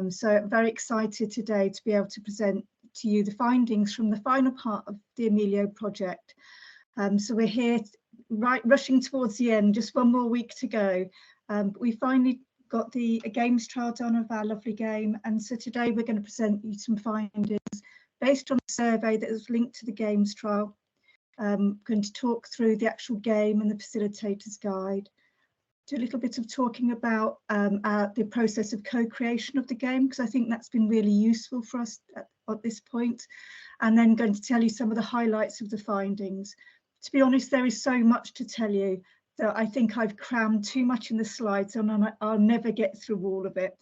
So I'm very excited today to be able to present to you the findings from the final part of the Emilio project. So we're here rushing towards the end, just one more week to go. But we finally got the games trial done of our lovely game, and so today we're going to present you some findings based on a survey that was linked to the games trial. Going to talk through the actual game and the facilitator's guide, do a little bit of talking about the process of co-creation of the game, because I think that's been really useful for us at this point, and then going to tell you some of the highlights of the findings. To be honest, there is so much to tell you that I think I've crammed too much in the slides and I'll never get through all of it.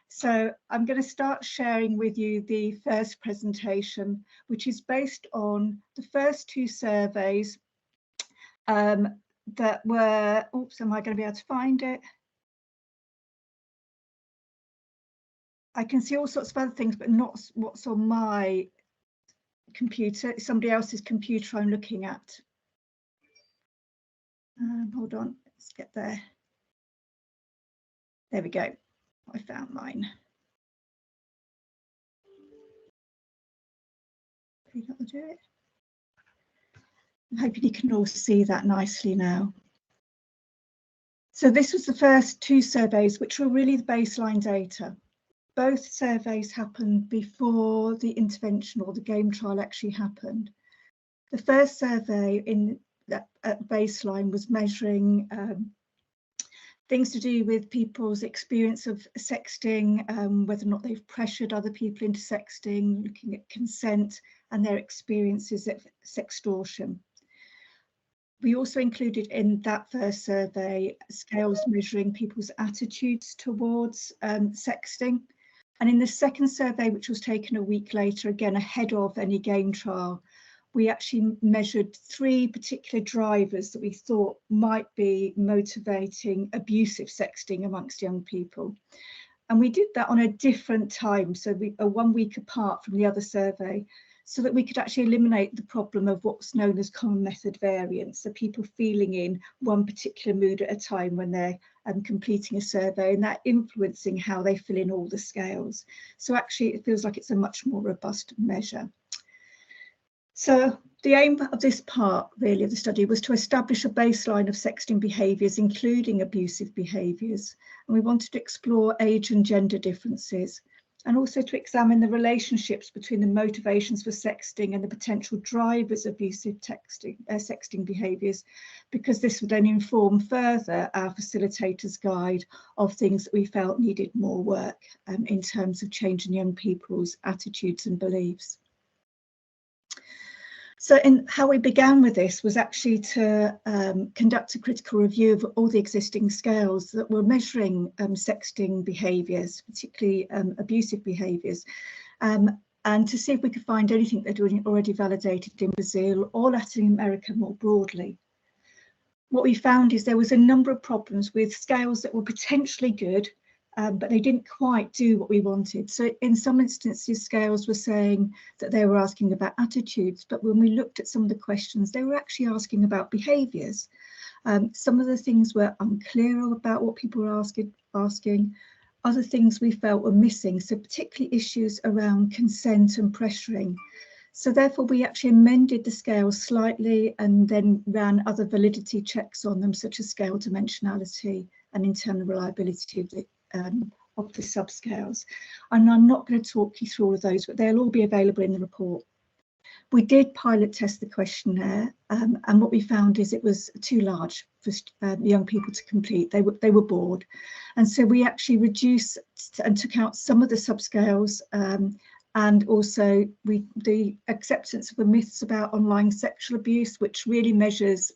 So I'm going to start sharing with you the first presentation, which is based on the first two surveys that were, oops, am I going to be able to find it? I can see all sorts of other things, but not what's on my computer. It's somebody else's computer I'm looking at. Hold on, let's get there. There we go. I found mine. Hopefully that will do it. I'm hoping you can all see that nicely now. So this was the first two surveys, which were really the baseline data. Both surveys happened before the intervention or the game trial actually happened. The first survey at baseline was measuring things to do with people's experience of sexting, whether or not they've pressured other people into sexting, looking at consent and their experiences of sextortion. We also included in that first survey scales measuring people's attitudes towards sexting. And in the second survey, which was taken a week later, again ahead of any game trial, we actually measured 3 particular drivers that we thought might be motivating abusive sexting amongst young people. And we did that on a different time, so we are 1 week apart from the other survey, so that we could actually eliminate the problem of what's known as common method variance, so people feeling in one particular mood at a time when they're completing a survey, and that influencing how they fill in all the scales. So actually it feels like it's a much more robust measure. So the aim of this part really of the study was to establish a baseline of sexting behaviours, including abusive behaviours, and we wanted to explore age and gender differences, and also to examine the relationships between the motivations for sexting and the potential drivers of abusive sexting behaviours, because this would then inform further our facilitator's guide of things that we felt needed more work in terms of changing young people's attitudes and beliefs. So how we began with this was actually to conduct a critical review of all the existing scales that were measuring sexting behaviours, particularly abusive behaviours, and to see if we could find anything that had already validated in Brazil or Latin America more broadly. What we found is there was a number of problems with scales that were potentially good, but they didn't quite do what we wanted. So in some instances, scales were saying that they were asking about attitudes, but when we looked at some of the questions, they were actually asking about behaviours. Some of the things were unclear about what people were asking. Other things we felt were missing, so particularly issues around consent and pressuring. So therefore, we actually amended the scales slightly and then ran other validity checks on them, such as scale dimensionality and internal reliability of the subscales. And I'm not going to talk you through all of those, but they'll all be available in the report. We did pilot test the questionnaire, and what we found is it was too large for young people to complete. They were bored, and so we actually reduced and took out some of the subscales, and also the acceptance of the myths about online sexual abuse, which really measures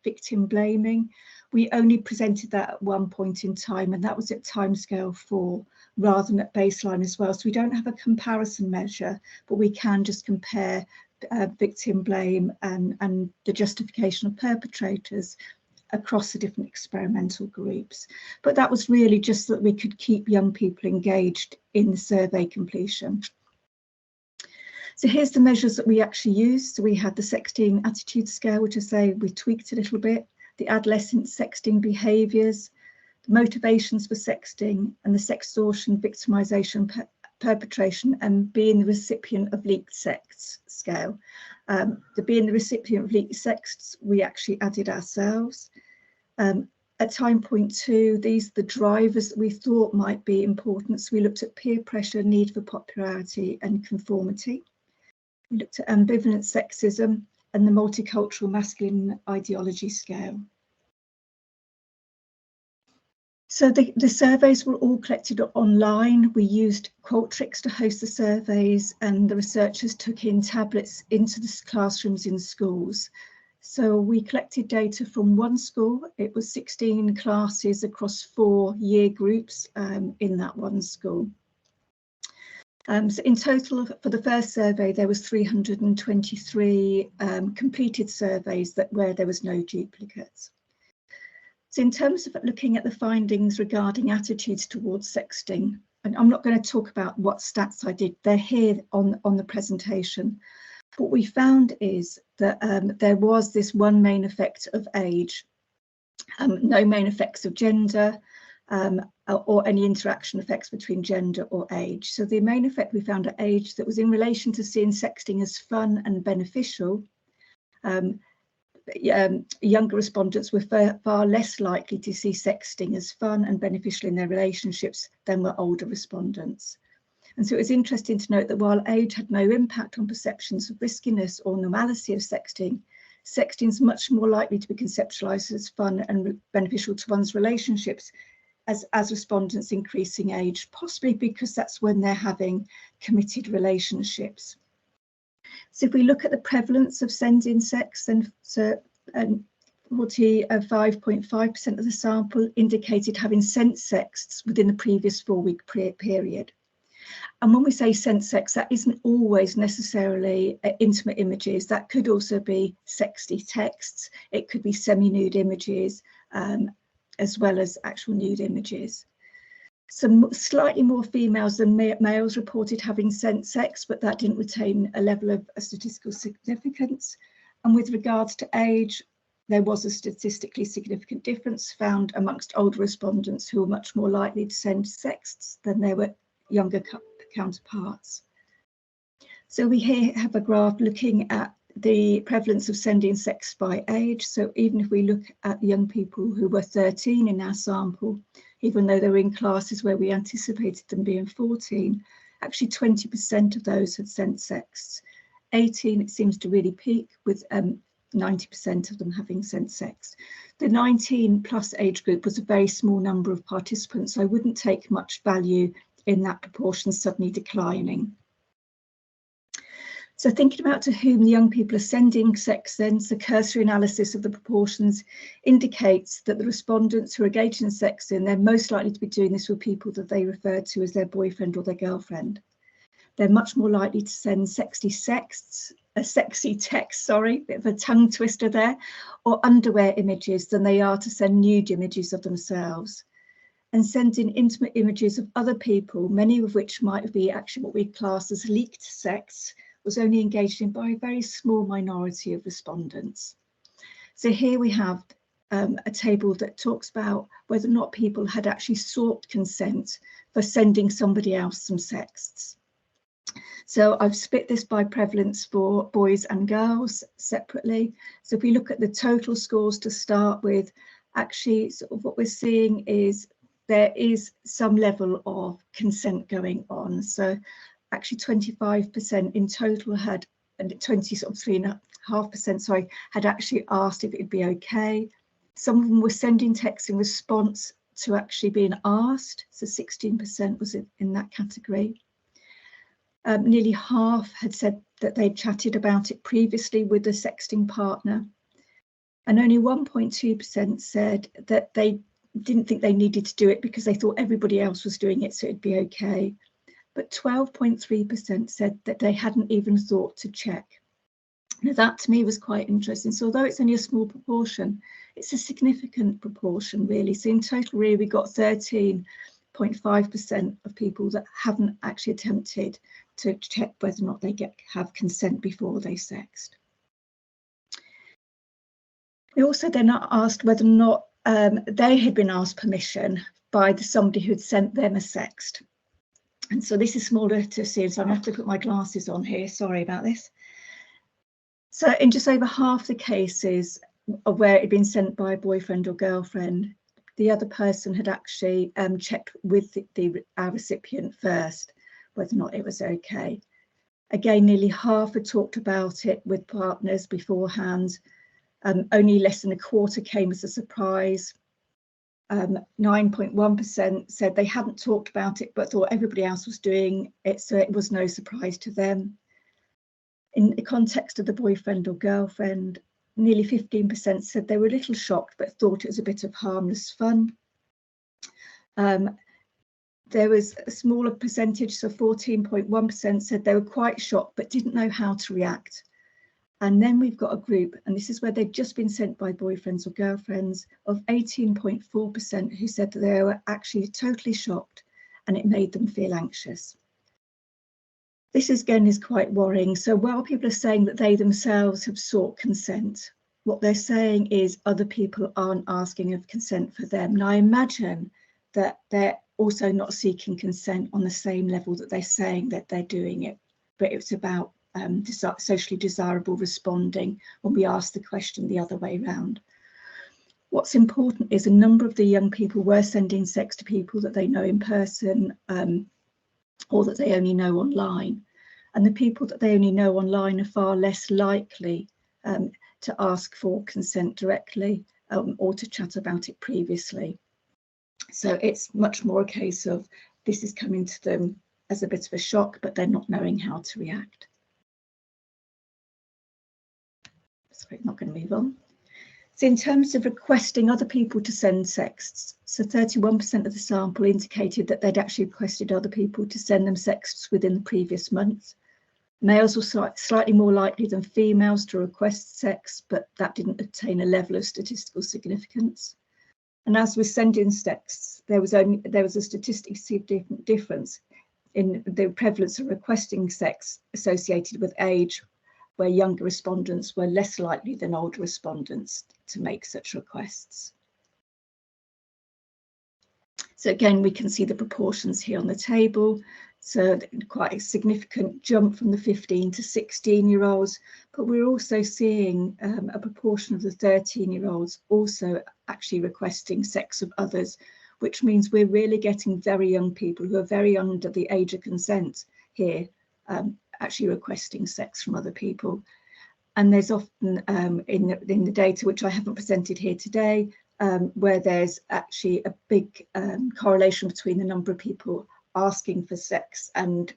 victim blaming. We only presented that at one point in time, and that was at timescale 4 rather than at baseline as well. So we don't have a comparison measure, but we can just compare victim blame and the justification of perpetrators across the different experimental groups. But that was really just so that we could keep young people engaged in the survey completion. So here's the measures that we actually used. So we had the sexting attitude scale, which I say we tweaked a little bit, the adolescent sexting behaviours, motivations for sexting, and the sextortion, victimisation, perpetration, and being the recipient of leaked sex scale. The being the recipient of leaked sex, we actually added ourselves. At time point 2, these are the drivers that we thought might be important. So we looked at peer pressure, need for popularity and conformity. We looked at ambivalent sexism and the multicultural masculine ideology scale. So the surveys were all collected online. We used Qualtrics to host the surveys, and the researchers took in tablets into the classrooms in schools. So we collected data from one school. It was 16 classes across 4 year groups in that one school. So in total, for the first survey, there was 323 completed surveys where there was no duplicates. So in terms of looking at the findings regarding attitudes towards sexting, and I'm not going to talk about what stats I did, they're here on the presentation. What we found is that there was this one main effect of age, no main effects of gender, or any interaction effects between gender or age. So the main effect we found at age that was in relation to seeing sexting as fun and beneficial. Younger respondents were far less likely to see sexting as fun and beneficial in their relationships than were older respondents. And so it was interesting to note that while age had no impact on perceptions of riskiness or normality of sexting, sexting is much more likely to be conceptualised as fun and beneficial to one's relationships as respondents increasing age, possibly because that's when they're having committed relationships. So if we look at the prevalence of sending sex, then 45.5% of the sample indicated having sent sex within the previous 4-week period. And when we say sent sex, that isn't always necessarily intimate images. That could also be sexy texts. It could be semi-nude images, as well as actual nude images. Some slightly more females than males reported having sent sex, but that didn't retain a level of statistical significance. And with regards to age, there was a statistically significant difference found amongst older respondents who were much more likely to send sexts than their younger counterparts. So we here have a graph looking at the prevalence of sending sex by age. So even if we look at the young people who were 13 in our sample, even though they were in classes where we anticipated them being 14, actually 20% of those had sent sex. 18, it seems to really peak with 90% of them having sent sex. The 19 plus age group was a very small number of participants, so I wouldn't take much value in that proportion suddenly declining. So thinking about to whom the young people are sending sex, then the cursory analysis of the proportions indicates that the respondents who are engaged in sexting, they're most likely to be doing this with people that they refer to as their boyfriend or their girlfriend. They're much more likely to send sexy text, sorry, bit of a tongue twister there, or underwear images than they are to send nude images of themselves. And sending intimate images of other people, many of which might be actually what we class as leaked sex, was only engaged in by a very small minority of respondents. So here we have a table that talks about whether or not people had actually sought consent for sending somebody else some sexts. So I've split this by prevalence for boys and girls separately. So if we look at the total scores to start with, actually sort of what we're seeing is there is some level of consent going on. So actually 25% in total had, and 3.5%, sorry, had actually asked if it'd be okay. Some of them were sending texts in response to actually being asked. So 16% was in that category. Nearly half had said that they'd chatted about it previously with a sexting partner. And only 1.2% said that they didn't think they needed to do it because they thought everybody else was doing it, so it'd be okay. But 12.3% said that they hadn't even thought to check. Now that to me was quite interesting. So although it's only a small proportion, it's a significant proportion really. So in total really we got 13.5% of people that haven't actually attempted to check whether or not they have consent before they sext. We also then asked whether or not they had been asked permission by somebody who had sent them a sext. And so this is smaller to see, so I'm going to have to put my glasses on here. Sorry about this. So in just over half the cases of where it had been sent by a boyfriend or girlfriend, the other person had actually checked with our recipient first whether or not it was okay. Again, nearly half had talked about it with partners beforehand. Only less than a quarter came as a surprise. 9.1% said they hadn't talked about it but thought everybody else was doing it, so it was no surprise to them. In the context of the boyfriend or girlfriend, nearly 15% said they were a little shocked but thought it was a bit of harmless fun. There was a smaller percentage, so 14.1% said they were quite shocked but didn't know how to react. And then we've got a group, and this is where they've just been sent by boyfriends or girlfriends, of 18.4% who said that they were actually totally shocked and it made them feel anxious. This again is quite worrying. So while people are saying that they themselves have sought consent, what they're saying is other people aren't asking of consent for them. Now I imagine that they're also not seeking consent on the same level that they're saying that they're doing it, but it's about socially desirable responding when we ask the question the other way around. What's important is a number of the young people were sending sex to people that they know in person or that they only know online. And the people that they only know online are far less likely to ask for consent directly or to chat about it previously. So it's much more a case of this is coming to them as a bit of a shock, but they're not knowing how to react. Sorry, not going to move on. So in terms of requesting other people to send sexts, so 31% of the sample indicated that they'd actually requested other people to send them sexts within the previous month. Males were slightly more likely than females to request sex, but that didn't attain a level of statistical significance. And as with sending sexts, there was a statistically difference in the prevalence of requesting sex associated with age, where younger respondents were less likely than older respondents to make such requests. So again, we can see the proportions here on the table. So quite a significant jump from the 15 to 16-year-olds, but we're also seeing a proportion of the 13-year-olds also actually requesting sex of others, which means we're really getting very young people who are very under the age of consent here, actually requesting sex from other people. And there's often in the data, which I haven't presented here today, where there's actually a big correlation between the number of people asking for sex and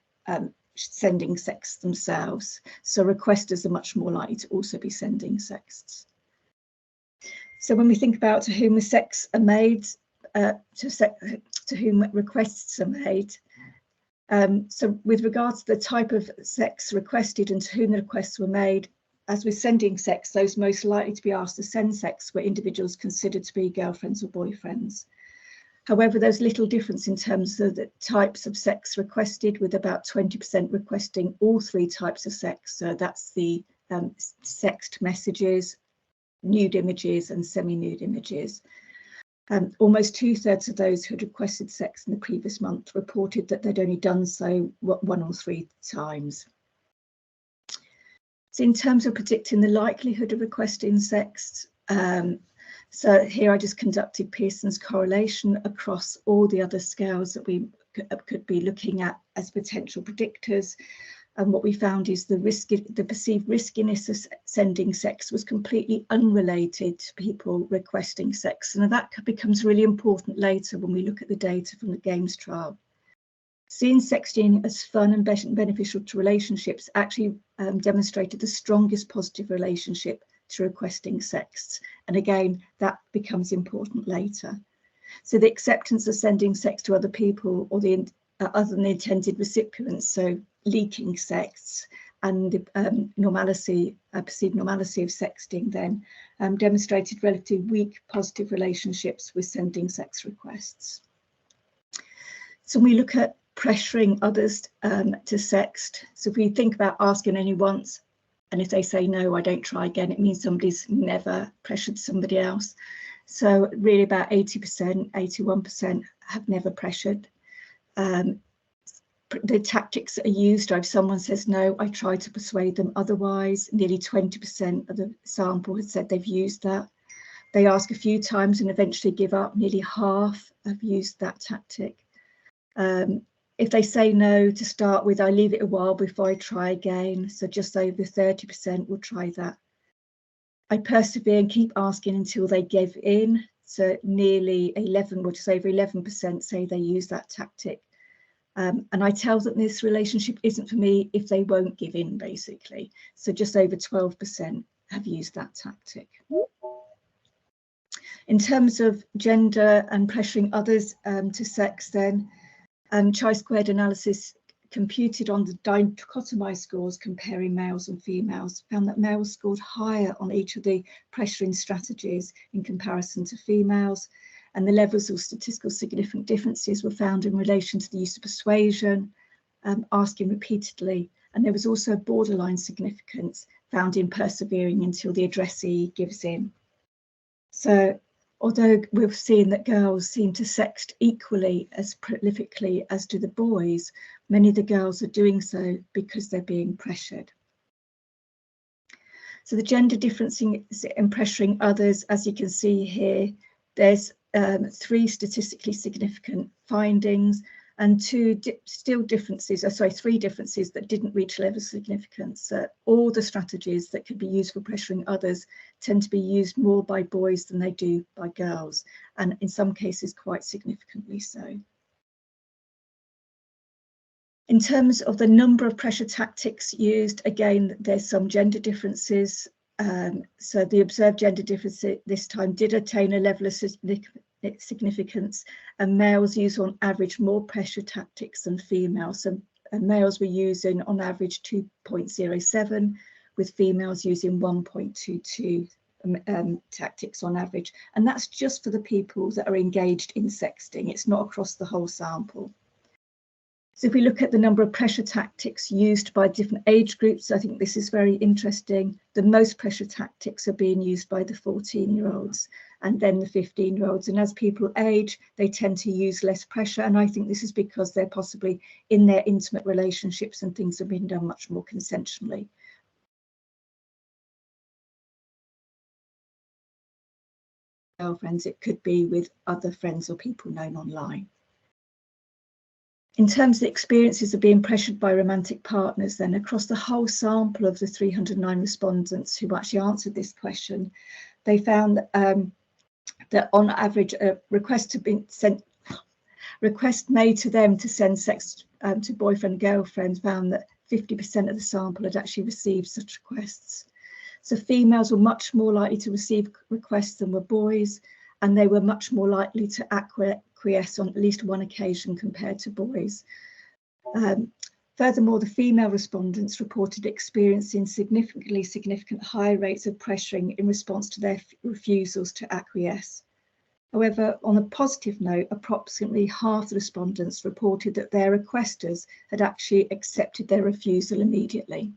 sending sex themselves. So requesters are much more likely to also be sending sexts. So when we think about to whom the sex are made, to whom requests are made, so with regards to the type of sex requested and to whom the requests were made, as with sending sex, those most likely to be asked to send sex were individuals considered to be girlfriends or boyfriends. However, there's little difference in terms of the types of sex requested, with about 20% requesting all three types of sex. So that's the sext messages, nude images and semi-nude images. Almost 2/3 of those who had requested sex in the previous month reported that they'd only done so 1 or 3 times. So in terms of predicting the likelihood of requesting sex, so here I just conducted Pearson's correlation across all the other scales that we could be looking at as potential predictors. And what we found is the perceived riskiness of sending sex was completely unrelated to people requesting sex. And that becomes really important later when we look at the data from the Games trial. Seeing sexting as fun and beneficial to relationships actually demonstrated the strongest positive relationship to requesting sex. And again, that becomes important later. So the acceptance of sending sex to other people or other than the intended recipients, so leaking sex, and the perceived normality of sexting then demonstrated relatively weak positive relationships with sending sex requests. So when we look at pressuring others to sext, so if we think about asking only once, and if they say no, I don't try again, it means somebody's never pressured somebody else. So really about 80%, 81% have never pressured. The tactics that are used are if someone says no, I try to persuade them otherwise. Nearly 20% of the sample had said they've used that. They ask a few times and eventually give up. Nearly half have used that tactic. If they say no to start with, I leave it a while before I try again. So just over 30% will try that. I persevere and keep asking until they give in. So nearly 11, or just over 11% say they use that tactic. And I tell them this relationship isn't for me if they won't give in, basically. So just over 12% have used that tactic. In terms of gender and pressuring others to sex, then chi-squared analysis computed on the dichotomized scores comparing males and females found that males scored higher on each of the pressuring strategies in comparison to females, and the levels of statistical significant differences were found in relation to the use of persuasion, asking repeatedly, and there was also borderline significance found in persevering until the addressee gives in. So although we've seen that girls seem to sext equally as prolifically as do the boys, many of the girls are doing so because they're being pressured. So the gender difference in pressuring others, as you can see here, there's 3 statistically significant findings and 3 differences that didn't reach level of significance. All the strategies that could be used for pressuring others tend to be used more by boys than they do by girls, and in some cases quite significantly so. In terms of the number of pressure tactics used, again, there's some gender differences. So the observed gender difference this time did attain a level of significance, and males use on average more pressure tactics than females. So males were using on average 2.07, with females using 1.22 tactics on average. And that's just for the people that are engaged in sexting. It's not across the whole sample. So if we look at the number of pressure tactics used by different age groups, I think this is very interesting. The most pressure tactics are being used by the 14-year-olds and then the 15-year-olds. And as people age, they tend to use less pressure. And I think this is because they're possibly in their intimate relationships and things are being done much more consensually. Girlfriends, it could be with other friends or people known online. In terms of the experiences of being pressured by romantic partners, then across the whole sample of the 309 respondents who actually answered this question, they found that on average a request made to them to send sex to boyfriend and girlfriends found that 50% of the sample had actually received such requests. So females were much more likely to receive requests than were boys, and they were much more likely to acquiesce on at least one occasion compared to boys. Furthermore, the female respondents reported experiencing significant higher rates of pressuring in response to their refusals to acquiesce. However, on a positive note, approximately half the respondents reported that their requesters had actually accepted their refusal immediately.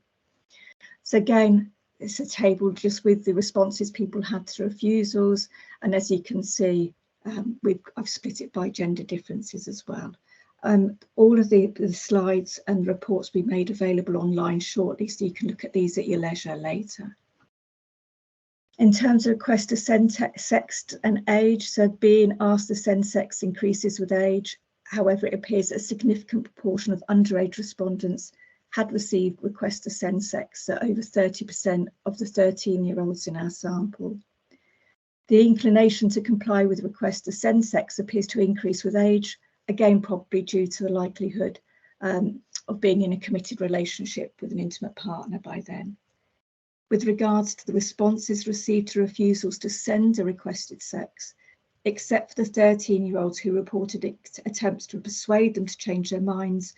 So again, it's a table just with the responses people had to refusals, and as you can see, I've split it by gender differences as well. All of the slides and reports will be made available online shortly, so you can look at these at your leisure later. In terms of requests to send sext and age, so being asked to send sex increases with age. However, it appears that a significant proportion of underage respondents had received requests to send sex, so over 30% of the 13-year-olds in our sample. The inclination to comply with requests to send sex appears to increase with age, again probably due to the likelihood of being in a committed relationship with an intimate partner by then. With regards to the responses received to refusals to send a requested sex, except for the 13-year-olds who reported attempts to persuade them to change their minds,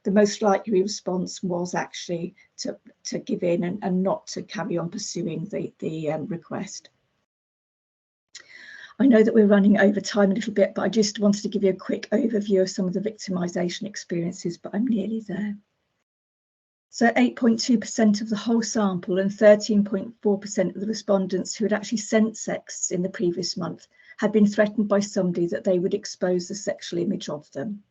the most likely response was actually to give in and not to carry on pursuing the request. I know that we're running over time a little bit, but I just wanted to give you a quick overview of some of the victimisation experiences, but I'm nearly there. So 8.2% of the whole sample and 13.4% of the respondents who had actually sent sexts in the previous month had been threatened by somebody that they would expose the sexual image of them.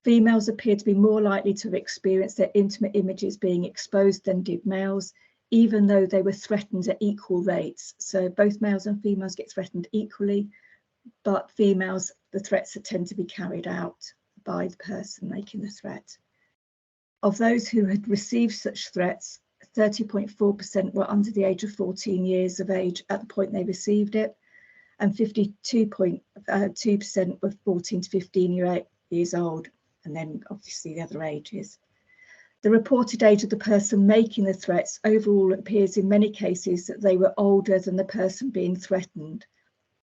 Females appeared to be more likely to have experienced their intimate images being exposed than did males, even though they were threatened at equal rates. So both males and females get threatened equally, but females, the threats tend to be carried out by the person making the threat. Of those who had received such threats, 30.4% were under the age of 14 years of age at the point they received it, and 52.2% were 14 to 15 years old, and then obviously the other ages. The reported age of the person making the threats overall appears in many cases that they were older than the person being threatened.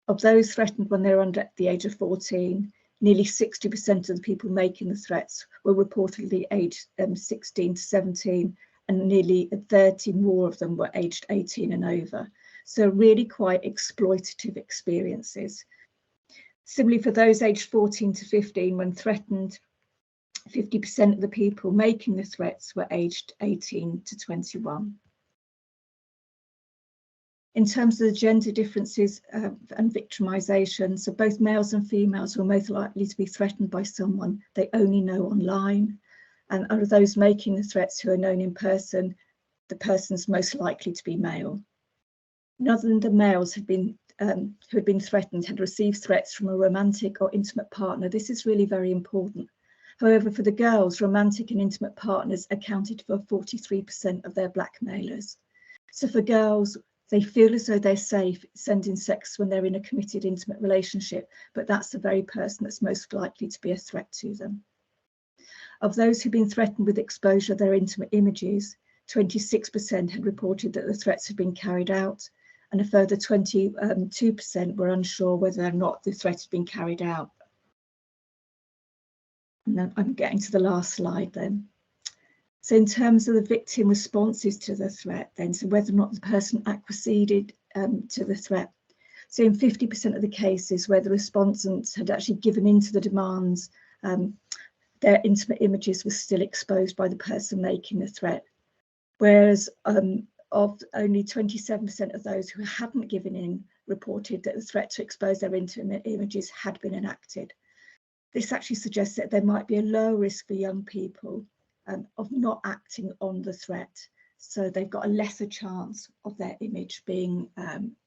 Of those threatened when they were under the age of 14, nearly 60% of the people making the threats were reportedly aged 16 to 17, and nearly 30 more of them were aged 18 and over. So really quite exploitative experiences. Similarly, for those aged 14 to 15, when threatened, 50% of the people making the threats were aged 18 to 21. In terms of the gender differences and victimisation, so both males and females were most likely to be threatened by someone they only know online. And of those making the threats who are known in person, the person's most likely to be male. None of the males who had been threatened had received threats from a romantic or intimate partner. This is really very important. However, for the girls, romantic and intimate partners accounted for 43% of their blackmailers. So for girls, they feel as though they're safe sending sex when they're in a committed, intimate relationship, but that's the very person that's most likely to be a threat to them. Of those who've been threatened with exposure of their intimate images, 26% had reported that the threats had been carried out, and a further 22% were unsure whether or not the threat had been carried out. And then I'm getting to the last slide then. So in terms of the victim responses to the threat then, so whether or not the person acceded to the threat. So in 50% of the cases where the respondents had actually given in to the demands, their intimate images were still exposed by the person making the threat. Whereas of only 27% of those who hadn't given in reported that the threat to expose their intimate images had been enacted. This actually suggests that there might be a lower risk for young people of not acting on the threat. So they've got a lesser chance of their image being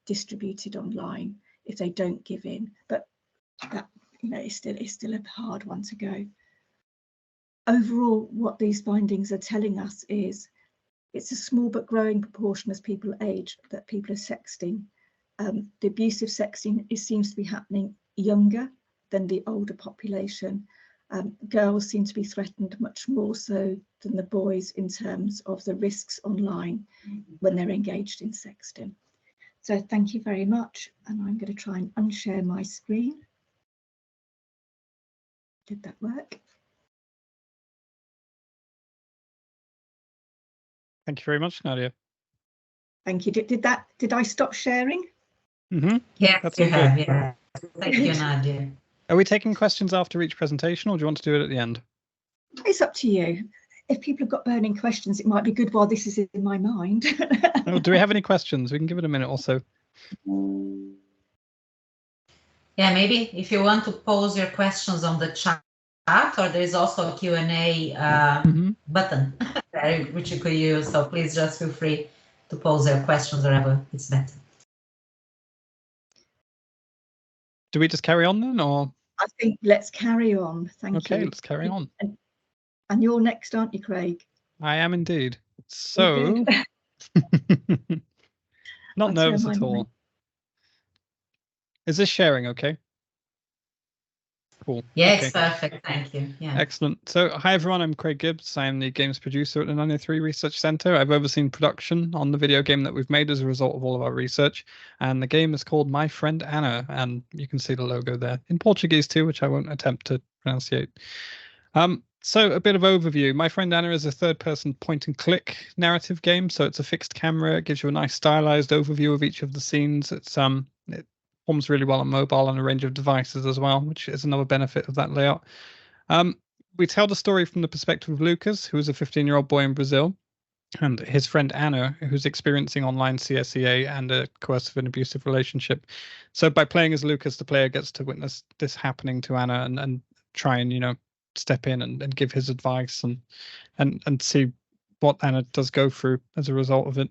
distributed online if they don't give in. But that, is still a hard one to go. Overall, what these findings are telling us is it's a small but growing proportion as people age that people are sexting. The abusive sexting seems to be happening younger than the older population. Girls seem to be threatened much more so than the boys in terms of the risks online when they're engaged in sexting. So thank you very much. And I'm going to try and unshare my screen. Did that work? Thank you very much, Nadia. Thank you. Did I stop sharing? Mm-hmm. Yes, that's you have. Yeah. Thank you, Nadia. Are we taking questions after each presentation, or do you want to do it at the end? It's up to you. If people have got burning questions, it might be good while this is in my mind. Oh, do we have any questions? We can give it a minute or so. Yeah, maybe if you want to pose your questions on the chat, or there's also a Q&A button which you could use. So please just feel free to pose your questions wherever it's better. Do we just carry on then, or? I think let's carry on. Thank you. Okay, let's carry on. And you're next, aren't you, Craig? I am indeed. So, not nervous at all. Is this sharing okay? Cool. Yes, okay. Perfect. Thank you. Yeah. Excellent. So, hi everyone. I'm Craig Gibbs. I'm the games producer at the Ni3 Research Centre. I've overseen production on the video game that we've made as a result of all of our research. And the game is called My Friend Anna, and you can see the logo there in Portuguese too, which I won't attempt to pronunciate. So a bit of overview. My Friend Anna is a third-person point-and-click narrative game. So it's a fixed camera. It gives you a nice stylized overview of each of the scenes. It performs really well on mobile and a range of devices as well, which is another benefit of that layout. we tell the story from the perspective of Lucas, who is a 15-year-old boy in Brazil, and his friend Anna, who's experiencing online CSEA and a coercive and abusive relationship. So by playing as Lucas, the player gets to witness this happening to Anna and try and, you know, step in and give his advice and see what Anna does go through as a result of it.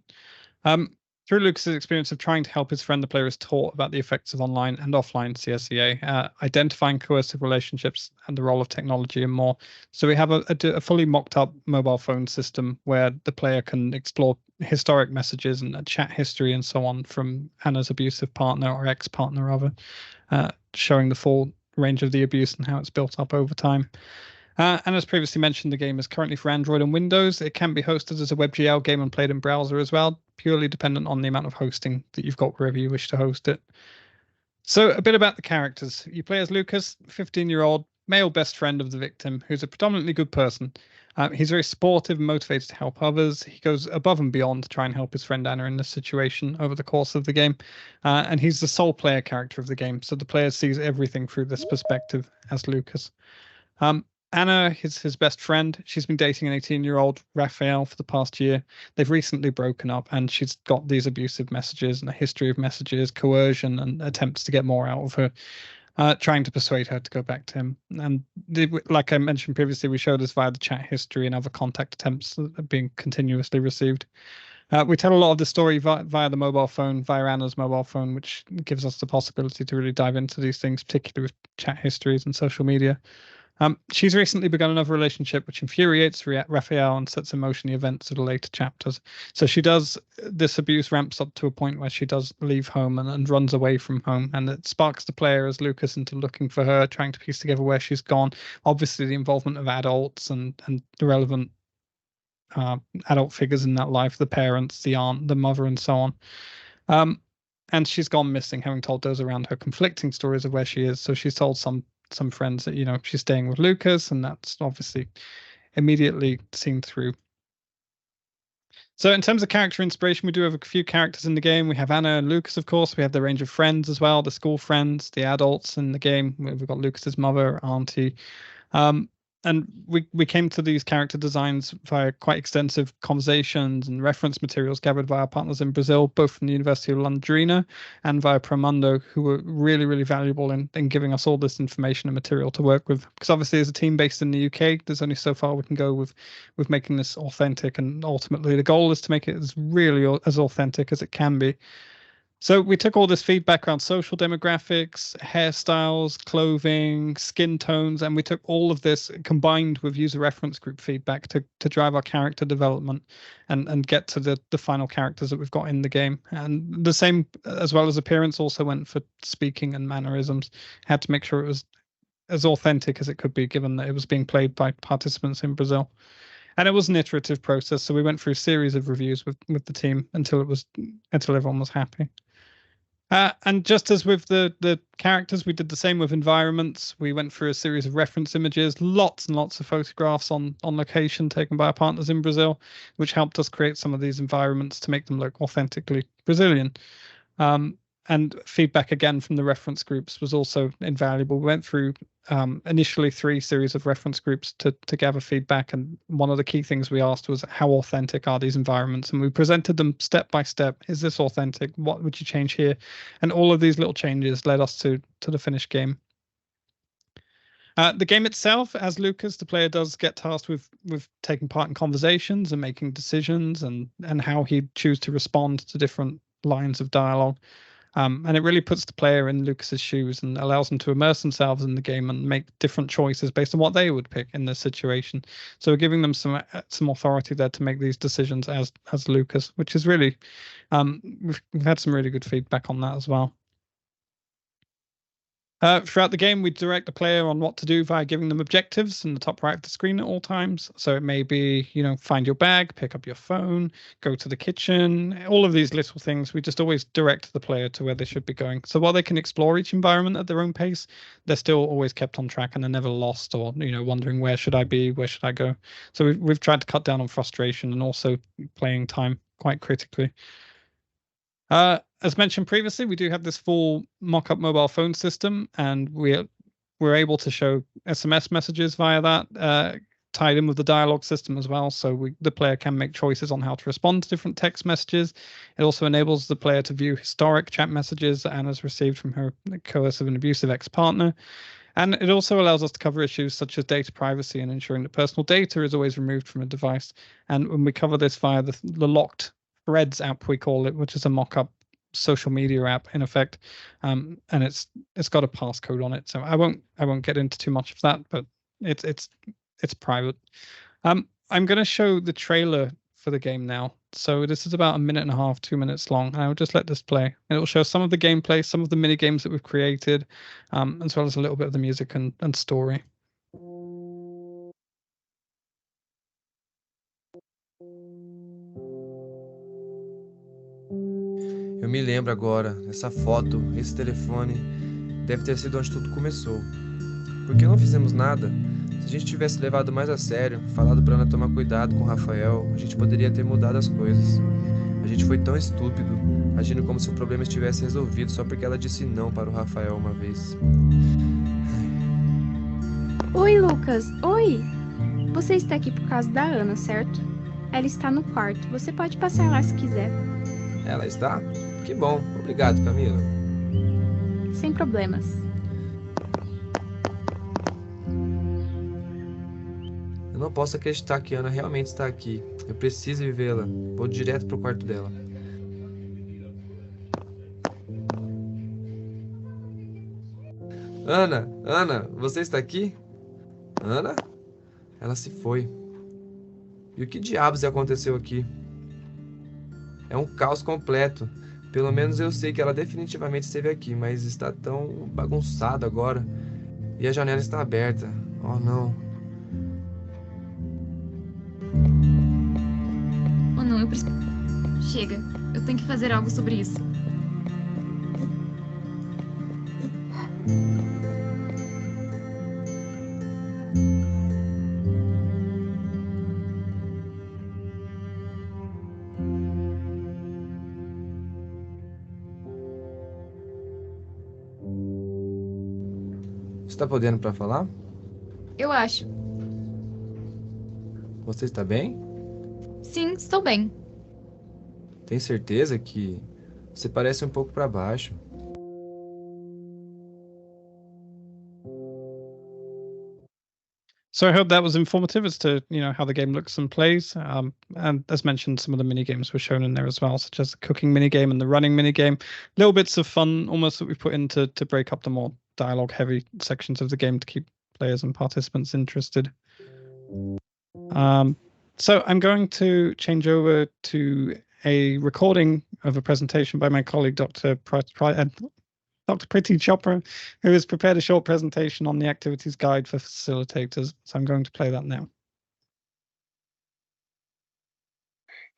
Through Lucas's experience of trying to help his friend, the player is taught about the effects of online and offline CSEA, identifying coercive relationships and the role of technology and more. So we have a fully mocked up mobile phone system where the player can explore historic messages and chat history and so on from Anna's abusive partner or ex-partner rather, showing the full range of the abuse and how it's built up over time. And as previously mentioned, the game is currently for Android and Windows. It can be hosted as a WebGL game and played in browser as well, purely dependent on the amount of hosting that you've got wherever you wish to host it. So a bit about the characters. You play as Lucas, 15-year-old male best friend of the victim, who's a predominantly good person. He's very supportive and motivated to help others. He goes above and beyond to try and help his friend Anna in this situation over the course of the game. And he's the sole player character of the game, so the player sees everything through this perspective as Lucas. Anna is his best friend. She's been dating an 18-year-old Raphael for the past year. They've recently broken up, and she's got these abusive messages and a history of messages, coercion, and attempts to get more out of her, trying to persuade her to go back to him. And like I mentioned previously, we showed this via the chat history and other contact attempts that are being continuously received. We tell a lot of the story via the mobile phone, via Anna's mobile phone, which gives us the possibility to really dive into these things, particularly with chat histories and social media. She's recently begun another relationship which infuriates Raphael and sets in motion the events of the later chapters. So this abuse ramps up to a point where she does leave home and runs away from home, and it sparks the player as Lucas into looking for her, trying to piece together where she's gone. Obviously, the involvement of adults and the relevant adult figures in that life, the parents, the aunt, the mother, and so on. And she's gone missing, having told those around her conflicting stories of where she is. So she's told some friends that, you know, she's staying with Lucas, and that's obviously immediately seen through. So in terms of character inspiration, we do have a few characters in the game. We have Anna and Lucas, of course. We have the range of friends as well, the school friends, the adults in the game. We've got Lucas's mother, auntie. And we came to these character designs via quite extensive conversations and reference materials gathered by our partners in Brazil, both from the University of Londrina and via Promundo, who were really, really valuable in giving us all this information and material to work with. Because obviously, as a team based in the UK, there's only so far we can go with making this authentic. And ultimately, the goal is to make it as authentic as it can be. So we took all this feedback around social demographics, hairstyles, clothing, skin tones, and we took all of this combined with user reference group feedback to drive our character development and get to the final characters that we've got in the game. And the same, as well as appearance, also went for speaking and mannerisms. Had to make sure it was as authentic as it could be, given that it was being played by participants in Brazil. And it was an iterative process, so we went through a series of reviews with the team until everyone was happy. And just as with the characters, we did the same with environments. We went through a series of reference images, lots and lots of photographs on location taken by our partners in Brazil, which helped us create some of these environments to make them look authentically Brazilian. And feedback again from the reference groups was also invaluable. We went through initially 3 series of reference groups to gather feedback, and one of the key things we asked was how authentic are these environments, and we presented them step by step. Is this authentic? What would you change here? And all of these little changes led us to the finished game. The game itself, as Lucas, the player does get tasked with taking part in conversations and making decisions and how he'd choose to respond to different lines of dialogue. And it really puts the player in Lucas's shoes and allows them to immerse themselves in the game and make different choices based on what they would pick in this situation. So we're giving them some authority there to make these decisions as Lucas, which is really we've had some really good feedback on that as well. Throughout the game, we direct the player on what to do via giving them objectives in the top right of the screen at all times. So it may be, you know, find your bag, pick up your phone, go to the kitchen, all of these little things. We just always direct the player to where they should be going. So while they can explore each environment at their own pace, they're still always kept on track and they're never lost or, you know, wondering where should I be, where should I go. So we've tried to cut down on frustration and also playing time quite critically. As mentioned previously, we do have this full mock-up mobile phone system, and we're we're able to show SMS messages via that, tied in with the dialogue system as well. So the player can make choices on how to respond to different text messages. It also enables the player to view historic chat messages that Anna's received from her coercive and abusive ex-partner. And it also allows us to cover issues such as data privacy and ensuring that personal data is always removed from a device. And when we cover this via the locked threads app, we call it, which is a mock-up social media app in effect, and it's got a passcode on it. So I won't get into too much of that, but it's private. I'm going to show the trailer for the game now. So this is about 1.5 minutes, 2 minutes long. And I'll just let this play. And it'll show some of the gameplay, some of the mini games that we've created, as well as a little bit of the music and story. Eu me lembro agora, essa foto, esse telefone, deve ter sido onde tudo começou. Por que não fizemos nada? Se a gente tivesse levado mais a sério, falado pra Ana tomar cuidado com o Rafael, a gente poderia ter mudado as coisas. A gente foi tão estúpido, agindo como se o problema estivesse resolvido só porque ela disse não para o Rafael uma vez. Oi, Lucas. Oi! Você está aqui por causa da Ana, certo? Ela está no quarto. Você pode passar lá se quiser. Ela está? Que bom. Obrigado, Camila. Sem problemas. Eu não posso acreditar que Ana realmente está aqui. Eu preciso ir vê-la. Vou direto pro quarto dela. Ana, você está aqui? Ana? Ela se foi. E o que diabos aconteceu aqui? É um caos completo. Pelo menos eu sei que ela definitivamente esteve aqui, mas está tão bagunçado agora. E a janela está aberta. Oh, não. Oh, não, eu preciso... Chega, eu tenho que fazer algo sobre isso. Você está podendo para falar? Eu acho. Você está bem? Sim, estou bem. Tem certeza que você parece um pouco para baixo? So I hope that was informative as to, how the game looks and plays. And as mentioned, some of the mini games were shown in there as well, such as the cooking mini game and the running mini game. Little bits of fun, almost that we put in to break up the more dialogue-heavy sections of the game to keep players and participants interested. So I'm going to change over to a recording of a presentation by my colleague, Dr. Priti Chopra, who has prepared a short presentation on the activities guide for facilitators. So I'm going to play that now.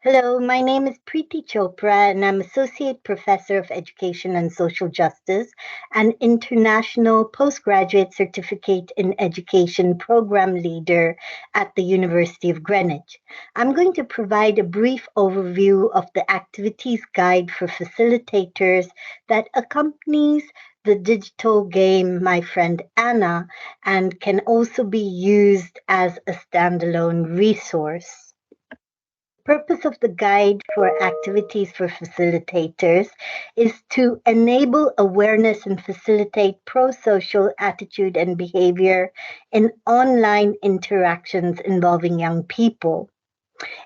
Hello, my name is Priti Chopra, and I'm Associate Professor of Education and Social Justice and International Postgraduate Certificate in Education Program Leader at the University of Greenwich. I'm going to provide a brief overview of the activities guide for facilitators that accompanies the digital game My Friend Anna and can also be used as a standalone resource. The purpose of the guide for activities for facilitators is to enable awareness and facilitate pro-social attitude and behavior in online interactions involving young people.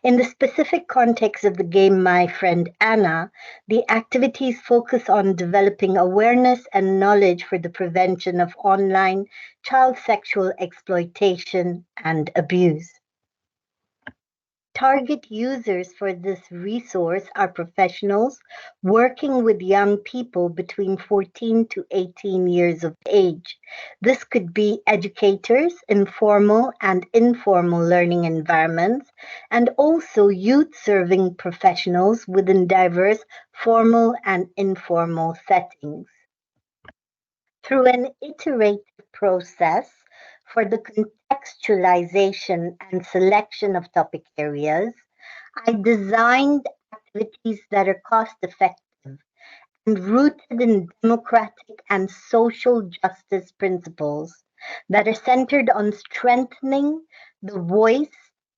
In the specific context of the game My Friend Anna, the activities focus on developing awareness and knowledge for the prevention of online child sexual exploitation and abuse. Target users for this resource are professionals working with young people between 14 to 18 years of age. This could be educators in formal and informal learning environments, and also youth-serving professionals within diverse formal and informal settings. Through an iterative process, for the contextualization and selection of topic areas, I designed activities that are cost-effective and rooted in democratic and social justice principles that are centered on strengthening the voice,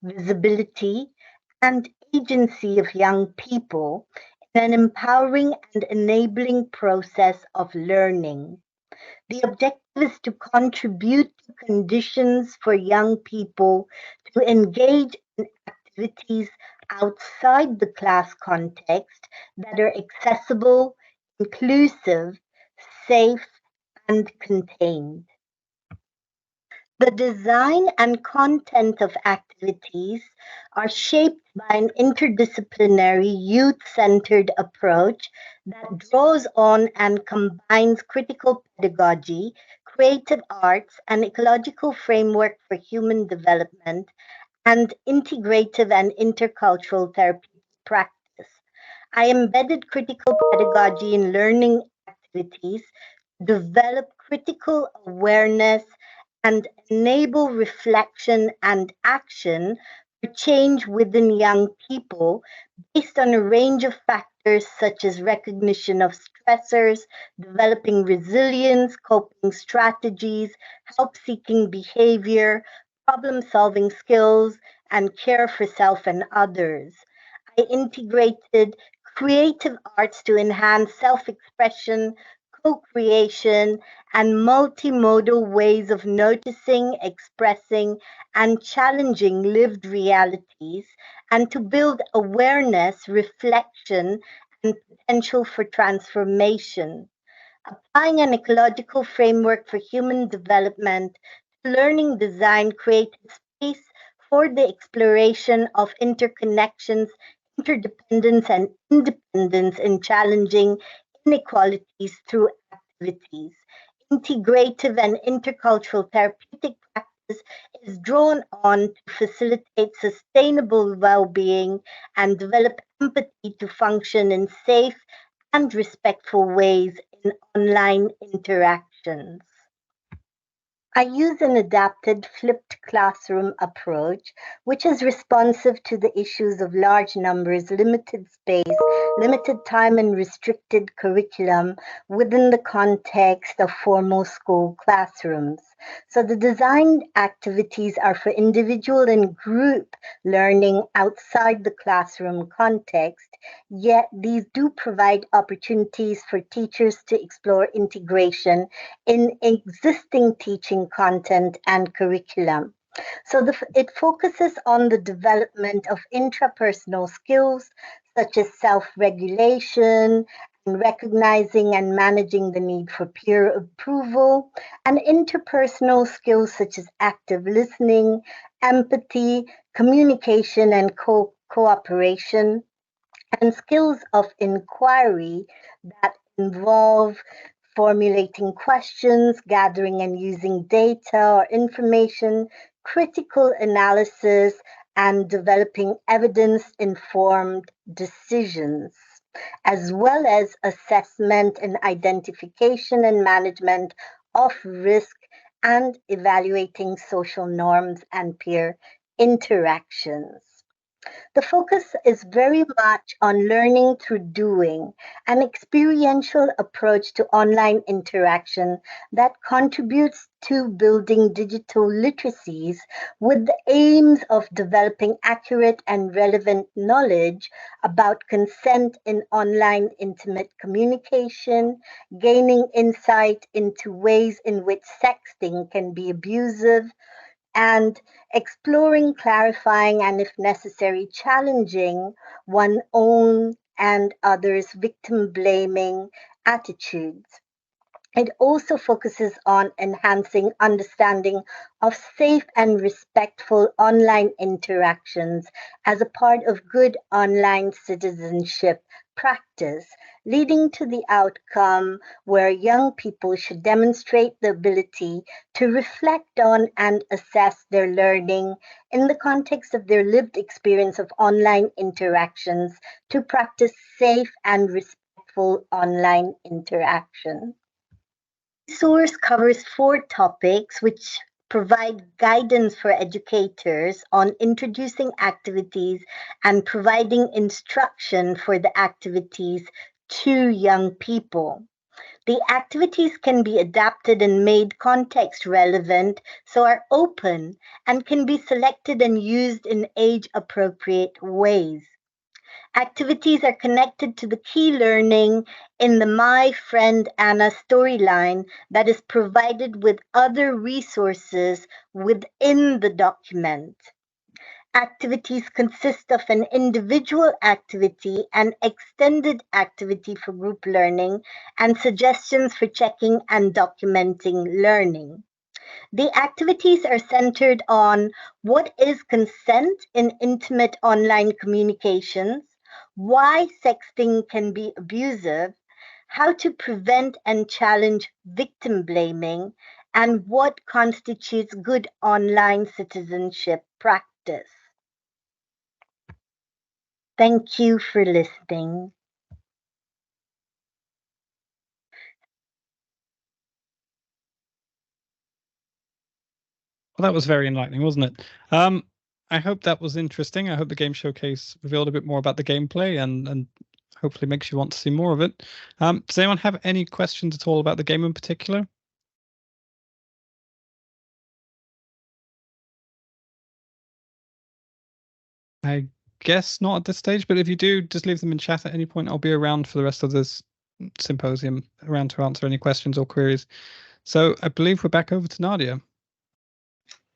visibility, and agency of young people in an empowering and enabling process of learning. The objective is to contribute to conditions for young people to engage in activities outside the class context that are accessible, inclusive, safe, and contained. The design and content of activities are shaped by an interdisciplinary, youth-centered approach that draws on and combines critical pedagogy, creative arts, an ecological framework for human development, and integrative and intercultural therapeutic practice. I embedded critical pedagogy in learning activities to develop critical awareness and enable reflection and action for change within young people based on a range of factors such as recognition of stressors, developing resilience, coping strategies, help-seeking behavior, problem-solving skills, and care for self and others. I integrated creative arts to enhance self-expression, co-creation, and multimodal ways of noticing, expressing, and challenging lived realities, and to build awareness, reflection, and potential for transformation. Applying an ecological framework for human development, learning design created space for the exploration of interconnections, interdependence, and independence in challenging inequalities through activities. Integrative and intercultural therapeutic practice is drawn on to facilitate sustainable well-being and develop empathy to function in safe and respectful ways in online interactions. I use an adapted flipped classroom approach, which is responsive to the issues of large numbers, limited space, limited time, and restricted curriculum within the context of formal school classrooms. So the designed activities are for individual and group learning outside the classroom context, yet these do provide opportunities for teachers to explore integration in existing teaching content and curriculum. So it focuses on the development of intrapersonal skills such as self-regulation and recognizing and managing the need for peer approval, and interpersonal skills such as active listening, empathy, communication, and cooperation, and skills of inquiry that involve formulating questions, gathering and using data or information, critical analysis, and developing evidence-informed decisions, as well as assessment and identification and management of risk and evaluating social norms and peer interactions. The focus is very much on learning through doing, an experiential approach to online interaction that contributes to building digital literacies with the aims of developing accurate and relevant knowledge about consent in online intimate communication, gaining insight into ways in which sexting can be abusive, and exploring, clarifying, and if necessary, challenging one's own and others' victim blaming attitudes. It also focuses on enhancing understanding of safe and respectful online interactions as a part of good online citizenship practice, leading to the outcome where young people should demonstrate the ability to reflect on and assess their learning in the context of their lived experience of online interactions to practice safe and respectful online interaction. Resource covers 4 topics which provide guidance for educators on introducing activities and providing instruction for the activities to young people. The activities can be adapted and made context relevant, so are open and can be selected and used in age-appropriate ways. Activities are connected to the key learning in the My Friend Anna storyline that is provided with other resources within the document. Activities consist of an individual activity, an extended activity for group learning, and suggestions for checking and documenting learning. The activities are centered on what is consent in intimate online communications, why sexting can be abusive, how to prevent and challenge victim blaming, and what constitutes good online citizenship practice. Thank you for listening. Well, that was very enlightening, wasn't it? I hope that was interesting. I hope the game showcase revealed a bit more about the gameplay and hopefully makes you want to see more of it. Does anyone have any questions at all about the game in particular? I guess not at this stage, but if you do, just leave them in chat at any point. I'll be around for the rest of this symposium, around to answer any questions or queries. So I believe we're back over to Nadia.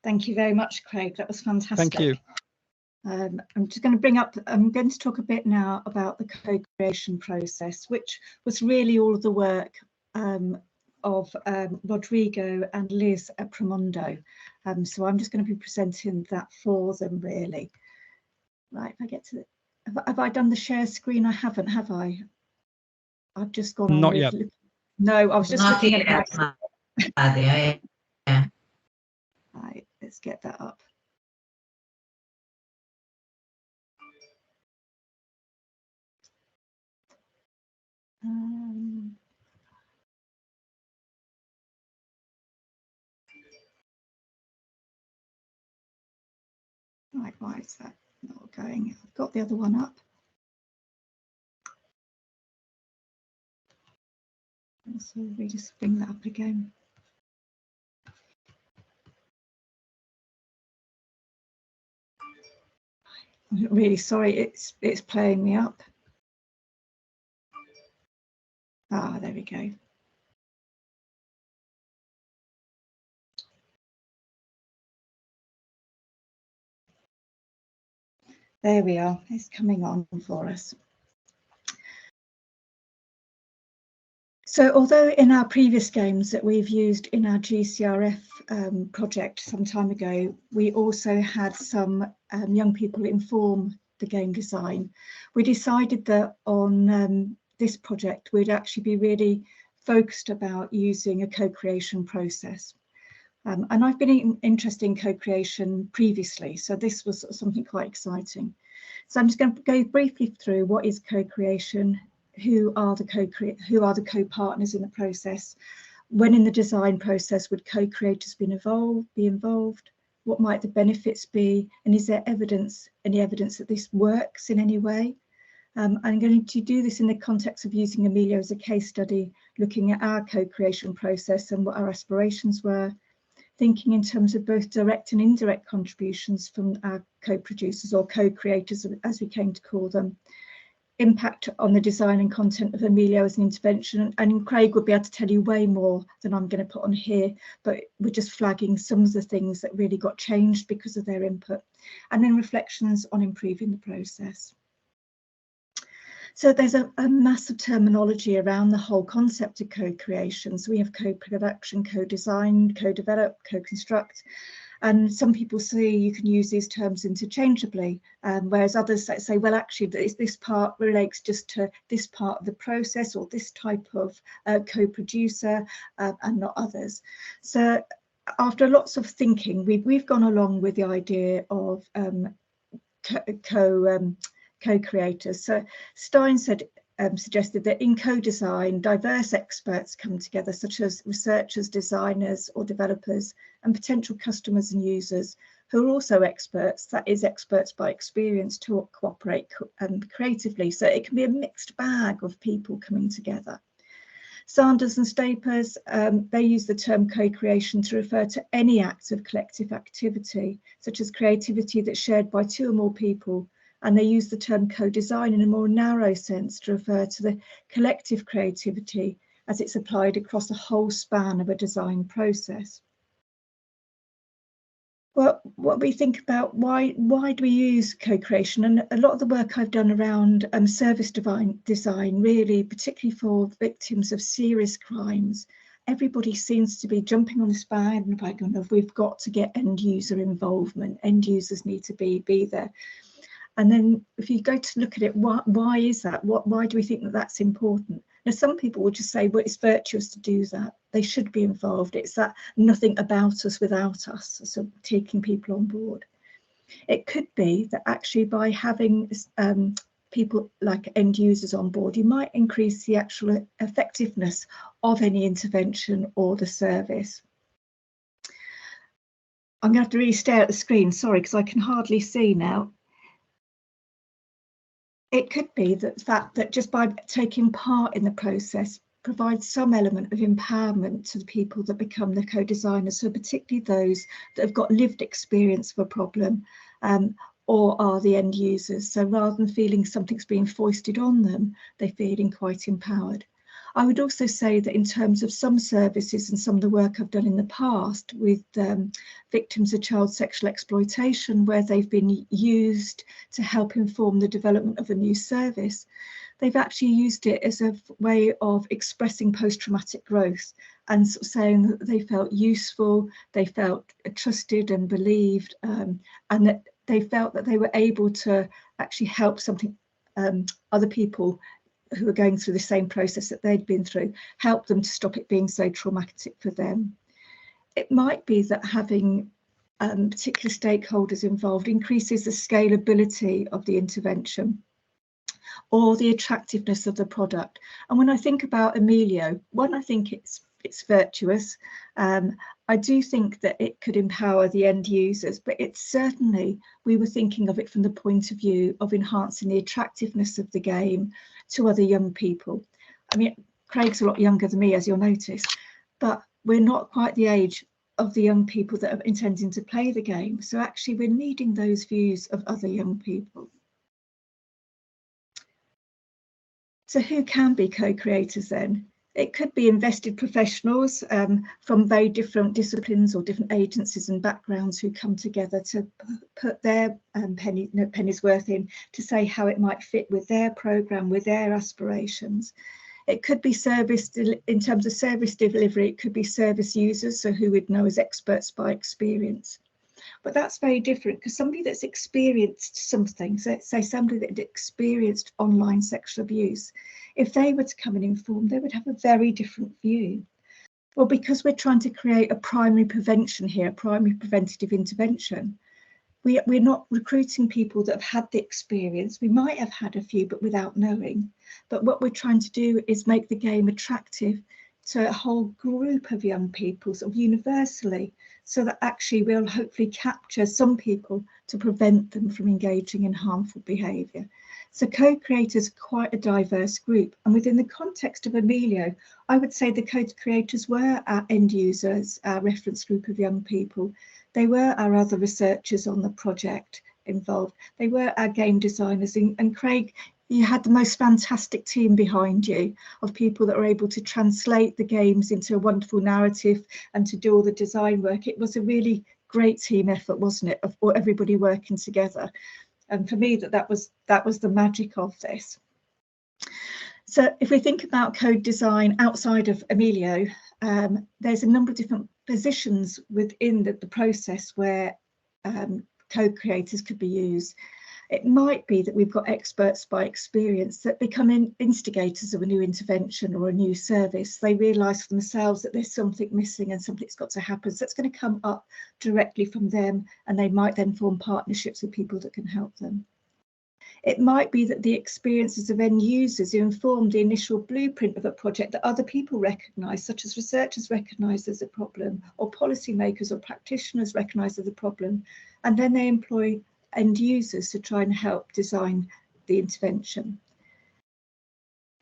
Thank you very much, Craig. That was fantastic. Thank you. I'm just going to I'm going to talk a bit now about the co-creation process, which was really all of the work of Rodrigo and Liz at Promondo. So I'm just going to be presenting that for them, really. Right, if I get to have I done the share screen? I haven't, have I? I've just gone on. Not yet. No, I was just Not looking yet, at Nadia. Yeah. Right, let's get that up. Right, why is that not going? I've got the other one up. So we just bring that up again. I'm really sorry, it's playing me up. Ah, there we go. There we are, it's coming on for us. So although in our previous games that we've used in our GCRF project some time ago, we also had some young people inform the game design, we decided that on this project we'd actually be really focused about using a co-creation process. And I've been interested in co-creation previously, so this was something quite exciting. So I'm just going to go briefly through what is co-creation, who are the co-partners in the process, when in the design process would co-creators be involved, what might the benefits be, and is there any evidence that this works in any way? I'm going to do this in the context of using Emilio as a case study, looking at our co-creation process and what our aspirations were, thinking in terms of both direct and indirect contributions from our co-producers or co-creators, as we came to call them, impact on the design and content of Emilio as an intervention, and Craig will be able to tell you way more than I'm going to put on here, but we're just flagging some of the things that really got changed because of their input, and then reflections on improving the process. So there's a massive terminology around the whole concept of co-creation. So we have co-production, co-design, co-develop, co-construct. And some people say you can use these terms interchangeably, whereas others say, well, actually, this part relates just to this part of the process or this type of co-producer and not others. So after lots of thinking, we've gone along with the idea of co-creators. So Stein suggested that in co-design, diverse experts come together, such as researchers, designers or developers, and potential customers and users who are also experts, that is experts by experience, to cooperate creatively. So it can be a mixed bag of people coming together. Sanders and Stapers, they use the term co-creation to refer to any act of collective activity, such as creativity that's shared by 2 or more people. And they use the term co-design in a more narrow sense to refer to the collective creativity as it's applied across the whole span of a design process. Well, what we think about why do we use co-creation, and a lot of the work I've done around service design, really, particularly for victims of serious crimes, everybody seems to be jumping on this bandwagon of we've got to get end user involvement. End users need to be there. And then if you go to look at it, why is that? Why do we think that that's important? Now, some people will just say, well, it's virtuous to do that. They should be involved. It's that nothing about us without us, so taking people on board. It could be that actually by having people like end users on board, you might increase the actual effectiveness of any intervention or the service. I'm going to have to really stare at the screen, sorry, because I can hardly see now. It could be that the fact that just by taking part in the process provides some element of empowerment to the people that become the co-designers, so particularly those that have got lived experience of a problem or are the end users. So rather than feeling something's being foisted on them, they're feeling quite empowered. I would also say that in terms of some services and some of the work I've done in the past with victims of child sexual exploitation, where they've been used to help inform the development of a new service, they've actually used it as a way of expressing post-traumatic growth and sort of saying that they felt useful, they felt trusted and believed, and that they felt that they were able to actually help other people who are going through the same process that they'd been through, help them to stop it being so traumatic for them. It might be that having particular stakeholders involved increases the scalability of the intervention or the attractiveness of the product. And when I think about Emilio, one, I think it's virtuous. I do think that it could empower the end users, but it's certainly, we were thinking of it from the point of view of enhancing the attractiveness of the game to other young people. I mean, Craig's a lot younger than me, as you'll notice, but we're not quite the age of the young people that are intending to play the game. So actually we're needing those views of other young people. So who can be co-creators then? It could be invested professionals from very different disciplines or different agencies and backgrounds who come together to put their penny's worth in to say how it might fit with their programme, with their aspirations. It could be in terms of service delivery, it could be service users, so who we'd know as experts by experience. But that's very different, because somebody that's experienced something, so let's say somebody that experienced online sexual abuse, if they were to come and inform, they would have a very different view. Well, because we're trying to create a primary prevention here, a primary preventative intervention, we're not recruiting people that have had the experience. We might have had a few, but without knowing. But what we're trying to do is make the game attractive to a whole group of young people, sort of universally, so that actually we'll hopefully capture some people to prevent them from engaging in harmful behaviour. So co-creators are quite a diverse group. And within the context of Emilio, I would say the co-creators were our end users, our reference group of young people. They were our other researchers on the project involved. They were our game designers. And Craig, you had the most fantastic team behind you of people that were able to translate the games into a wonderful narrative and to do all the design work. It was a really great team effort, wasn't it, of everybody working together. And for me, that was the magic of this. So if we think about code design outside of Emilio, there's a number of different positions within the process where co-creators could be used. It might be that we've got experts by experience that become instigators of a new intervention or a new service. They realise for themselves that there's something missing and something's got to happen. So it's going to come up directly from them, and they might then form partnerships with people that can help them. It might be that the experiences of end users who inform the initial blueprint of a project that other people recognise, such as researchers recognise as a problem, or policymakers or practitioners recognise as a problem, and then they employ end users to try and help design the intervention.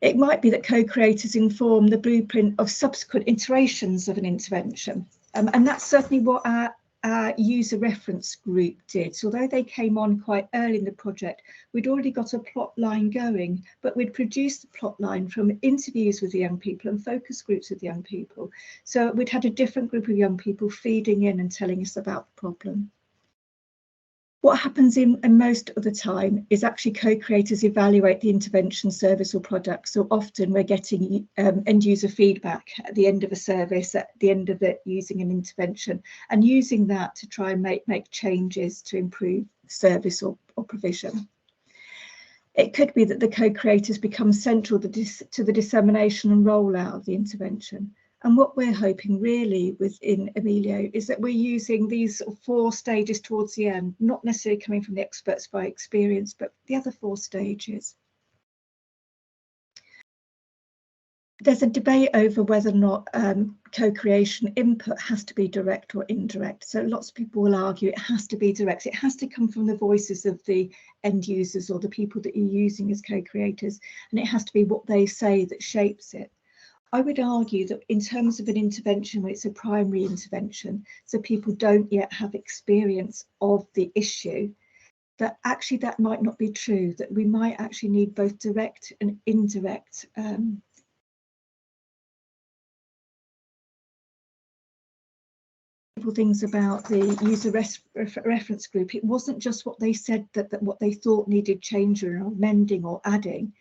It might be that co-creators inform the blueprint of subsequent iterations of an intervention. And that's certainly what our user reference group did. So although they came on quite early in the project, we'd already got a plot line going, but we'd produced the plot line from interviews with the young people and focus groups with young people. So we'd had a different group of young people feeding in and telling us about the problem. What happens in most of the time is actually co-creators evaluate the intervention, service or product. So often we're getting end user feedback at the end of a service, at the end of it using an intervention, and using that to try and make changes to improve service or provision. It could be that the co-creators become central to the dissemination and rollout of the intervention. And what we're hoping really within Emilio is that we're using these 4 stages towards the end, not necessarily coming from the experts by experience, but the other 4 stages. There's a debate over whether or not co-creation input has to be direct or indirect. So lots of people will argue it has to be direct. It has to come from the voices of the end users or the people that you're using as co-creators, and it has to be what they say that shapes it. I would argue that in terms of an intervention where it's a primary intervention, so people don't yet have experience of the issue, that actually that might not be true, that we might actually need both direct and indirect things about the user reference group. It wasn't just what they said that what they thought needed changing or mending or adding.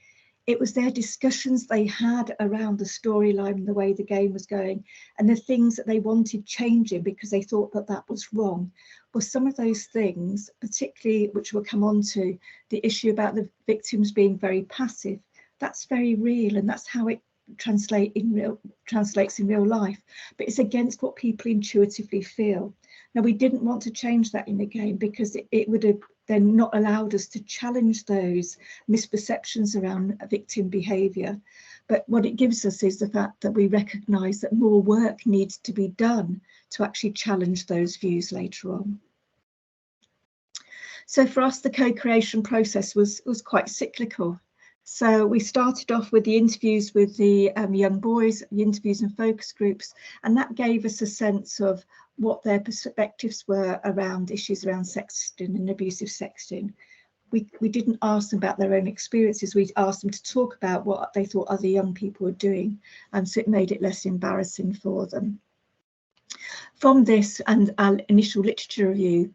It was their discussions they had around the storyline and the way the game was going, and the things that they wanted changing because they thought that that was wrong. Well, some of those things, particularly, which we'll come on to, the issue about the victims being very passive, that's very real, and that's how it translates in real life. But it's against what people intuitively feel. Now, we didn't want to change that in the game because it would have then not allowed us to challenge those misperceptions around victim behaviour. But what it gives us is the fact that we recognise that more work needs to be done to actually challenge those views later on. So for us, the co-creation process was quite cyclical. So we started off with the interviews with the young boys, the interviews and focus groups, and that gave us a sense of what their perspectives were around issues around sexting and abusive sexting. We didn't ask them about their own experiences, we asked them to talk about what they thought other young people were doing, and so it made it less embarrassing for them. From this and our initial literature review,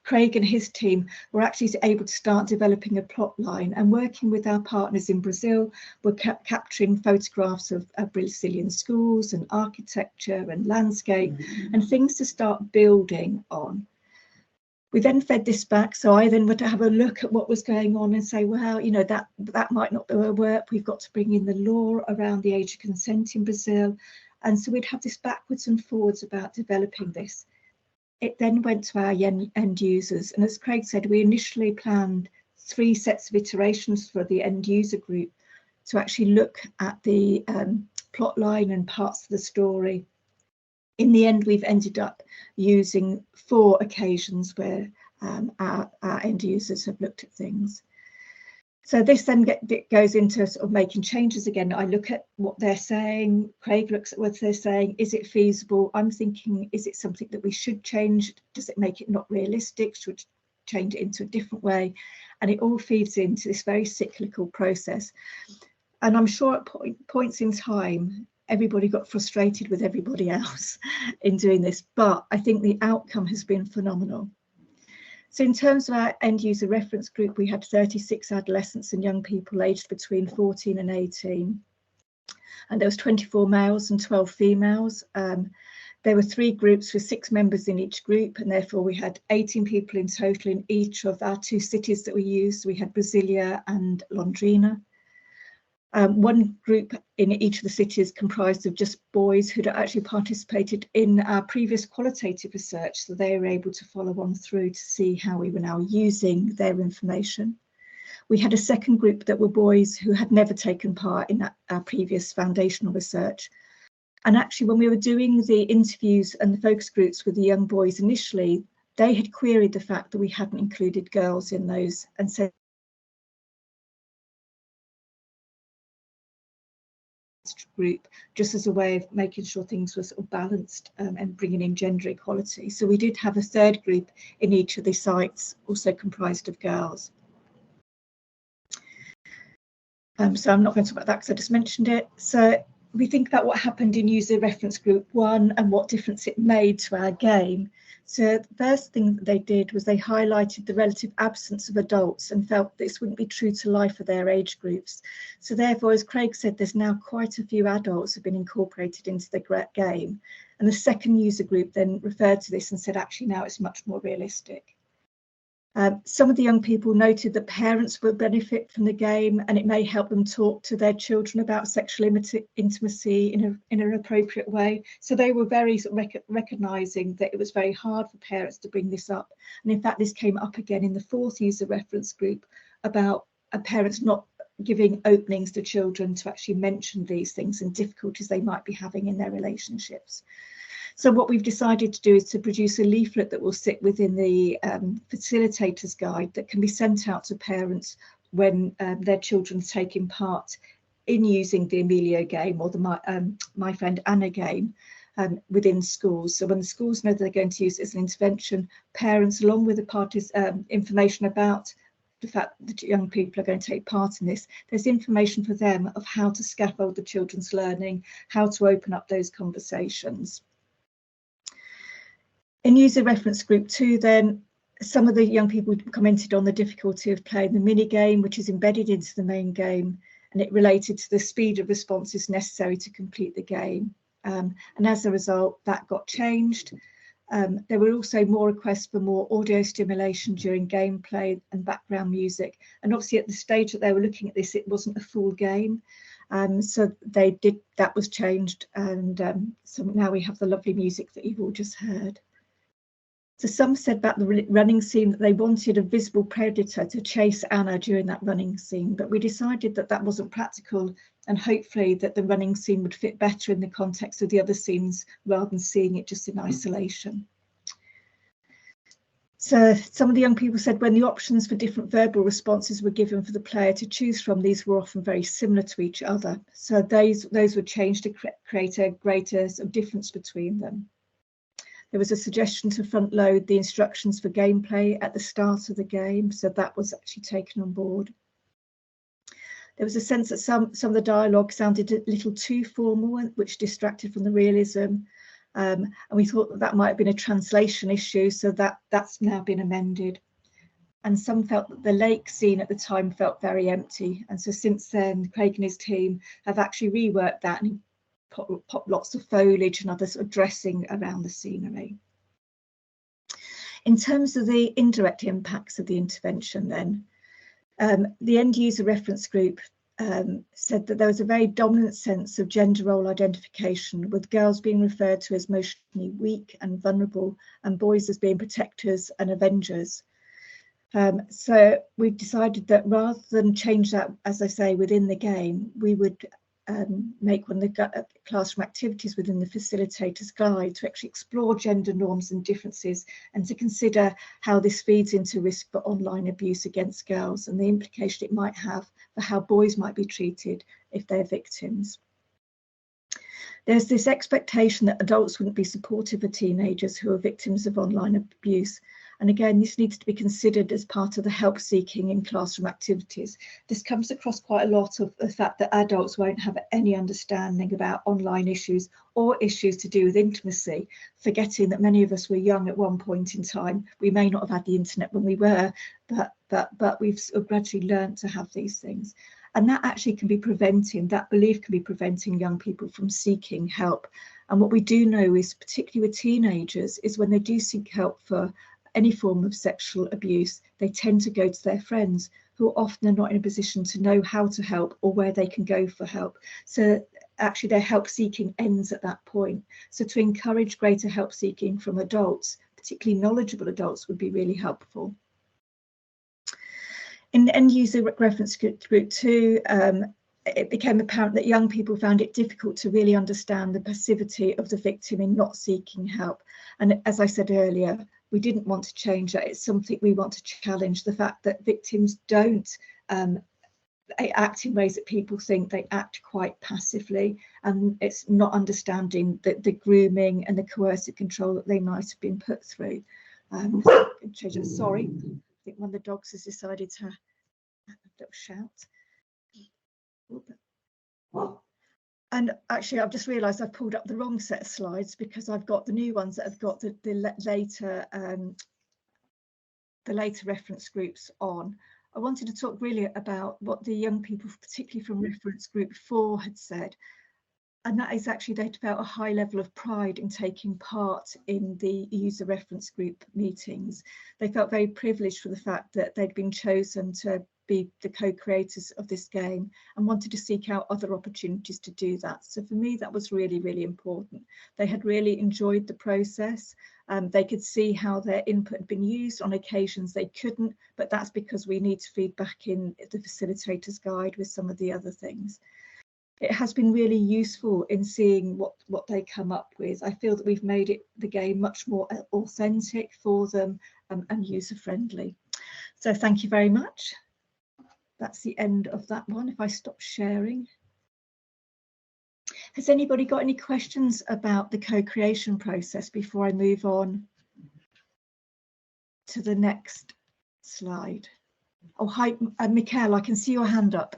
Craig and his team were actually able to start developing a plot line, and working with our partners in Brazil, we're capturing photographs of Brazilian schools and architecture and landscape and things to start building on. We then fed this back, so I then would have a look at what was going on and say, well, you know, that might not work. We've got to bring in the law around the age of consent in Brazil. And so we'd have this backwards and forwards about developing this. It then went to our end users, and as Craig said, we initially planned 3 sets of iterations for the end user group to actually look at the plot line and parts of the story. In the end, we've ended up using 4 occasions where our end users have looked at things. So this then goes into sort of making changes again. I look at what they're saying, Craig looks at what they're saying, is it feasible? I'm thinking, is it something that we should change? Does it make it not realistic? Should we change it into a different way? And it all feeds into this very cyclical process. And I'm sure at points in time, everybody got frustrated with everybody else in doing this, but I think the outcome has been phenomenal. So in terms of our end user reference group, we had 36 adolescents and young people aged between 14 and 18. And there was 24 males and 12 females. There were 3 groups with 6 members in each group, and therefore we had 18 people in total in each of our 2 cities that we used. We had Brasilia and Londrina. One group in each of the cities comprised of just boys who'd actually participated in our previous qualitative research, so they were able to follow on through to see how we were now using their information. We had a second group that were boys who had never taken part in our previous foundational research. And actually, when we were doing the interviews and the focus groups with the young boys initially, they had queried the fact that we hadn't included girls in those and said reference group, just as a way of making sure things were sort of balanced and bringing in gender equality. So we did have a third group in each of the sites, also comprised of girls. So I'm not going to talk about that because I just mentioned it. So we think about what happened in user reference group 1 and what difference it made to our game. So the first thing that they did was they highlighted the relative absence of adults and felt this wouldn't be true to life for their age groups. So therefore, as Craig said, there's now quite a few adults have been incorporated into the game. And the second user group then referred to this and said, actually, now it's much more realistic. Some of the young people noted that parents will benefit from the game and it may help them talk to their children about sexual intimacy in an appropriate way. So they were very sort of recognising that it was very hard for parents to bring this up. And in fact, this came up again in the fourth user reference group about parents not giving openings to children to actually mention these things and difficulties they might be having in their relationships. So what we've decided to do is to produce a leaflet that will sit within the facilitator's guide that can be sent out to parents when their children are taking part in using the Emilio game or the My Friend Anna game within schools. So when the schools know they're going to use it as an intervention, parents, along with the parties' information about the fact that young people are going to take part in this, there's information for them of how to scaffold the children's learning, how to open up those conversations. In user reference group 2, then, some of the young people commented on the difficulty of playing the mini game, which is embedded into the main game, and it related to the speed of responses necessary to complete the game. And as a result, that got changed. There were also more requests for more audio stimulation during gameplay and background music. And obviously at the stage that they were looking at this, it wasn't a full game. So that was changed. And so now we have the lovely music that you've all just heard. So some said about the running scene that they wanted a visible predator to chase Anna during that running scene, but we decided that that wasn't practical, and hopefully that the running scene would fit better in the context of the other scenes rather than seeing it just in isolation. So some of the young people said when the options for different verbal responses were given for the player to choose from, these were often very similar to each other. So those were changed to create a greater sort of difference between them. There was a suggestion to front load the instructions for gameplay at the start of the game, so that was actually taken on board. There was a sense that some of the dialogue sounded a little too formal, which distracted from the realism. And we thought that might have been a translation issue, so that's now been amended. And some felt that the lake scene at the time felt very empty. And so since then, Craig and his team have actually reworked that and pop lots of foliage and other sort of dressing around the scenery. In terms of the indirect impacts of the intervention then, the end user reference group said that there was a very dominant sense of gender role identification, with girls being referred to as emotionally weak and vulnerable and boys as being protectors and avengers. So we decided that rather than change that, as I say, within the game, we would make one of the classroom activities within the facilitator's guide to actually explore gender norms and differences and to consider how this feeds into risk for online abuse against girls and the implication it might have for how boys might be treated if they're victims. There's this expectation that adults wouldn't be supportive of teenagers who are victims of online abuse. And again, this needs to be considered as part of the help seeking in classroom activities. This comes across quite a lot of the fact that adults won't have any understanding about online issues or issues to do with intimacy, forgetting that many of us were young at one point in time. We may not have had the internet when we were, but we've sort of gradually learned to have these things. And that actually can be preventing, that belief can be preventing young people from seeking help. And what we do know is, particularly with teenagers, is when they do seek help for any form of sexual abuse, they tend to go to their friends who often are not in a position to know how to help or where they can go for help. So actually their help seeking ends at that point. So to encourage greater help seeking from adults, particularly knowledgeable adults, would be really helpful. In the end user reference group 2, it became apparent that young people found it difficult to really understand the passivity of the victim in not seeking help. And as I said earlier, we didn't want to change that. It's something we want to challenge, the fact that victims don't they act in ways that people think they act quite passively, and it's not understanding the grooming and the coercive control that they might have been put through. Sorry, I think one of the dogs has decided to have a little shout. And actually, I've just realised I've pulled up the wrong set of slides, because I've got the new ones that have got the later reference groups on. I wanted to talk really about what the young people, particularly from reference group 4, had said. And that is actually they felt a high level of pride in taking part in the user reference group meetings. They felt very privileged for the fact that they'd been chosen to be the co-creators of this game, and wanted to seek out other opportunities to do that. So for me, that was really, really important. They had really enjoyed the process. They could see how their input had been used. On occasions they couldn't, but that's because we need to feed back in the facilitator's guide with some of the other things. It has been really useful in seeing what they come up with. I feel that we've made the game much more authentic for them, and user-friendly. So thank you very much. That's the end of that one. If I stop sharing. Has anybody got any questions about the co-creation process before I move on to the next slide? Oh, hi, Mikhail, I can see your hand up.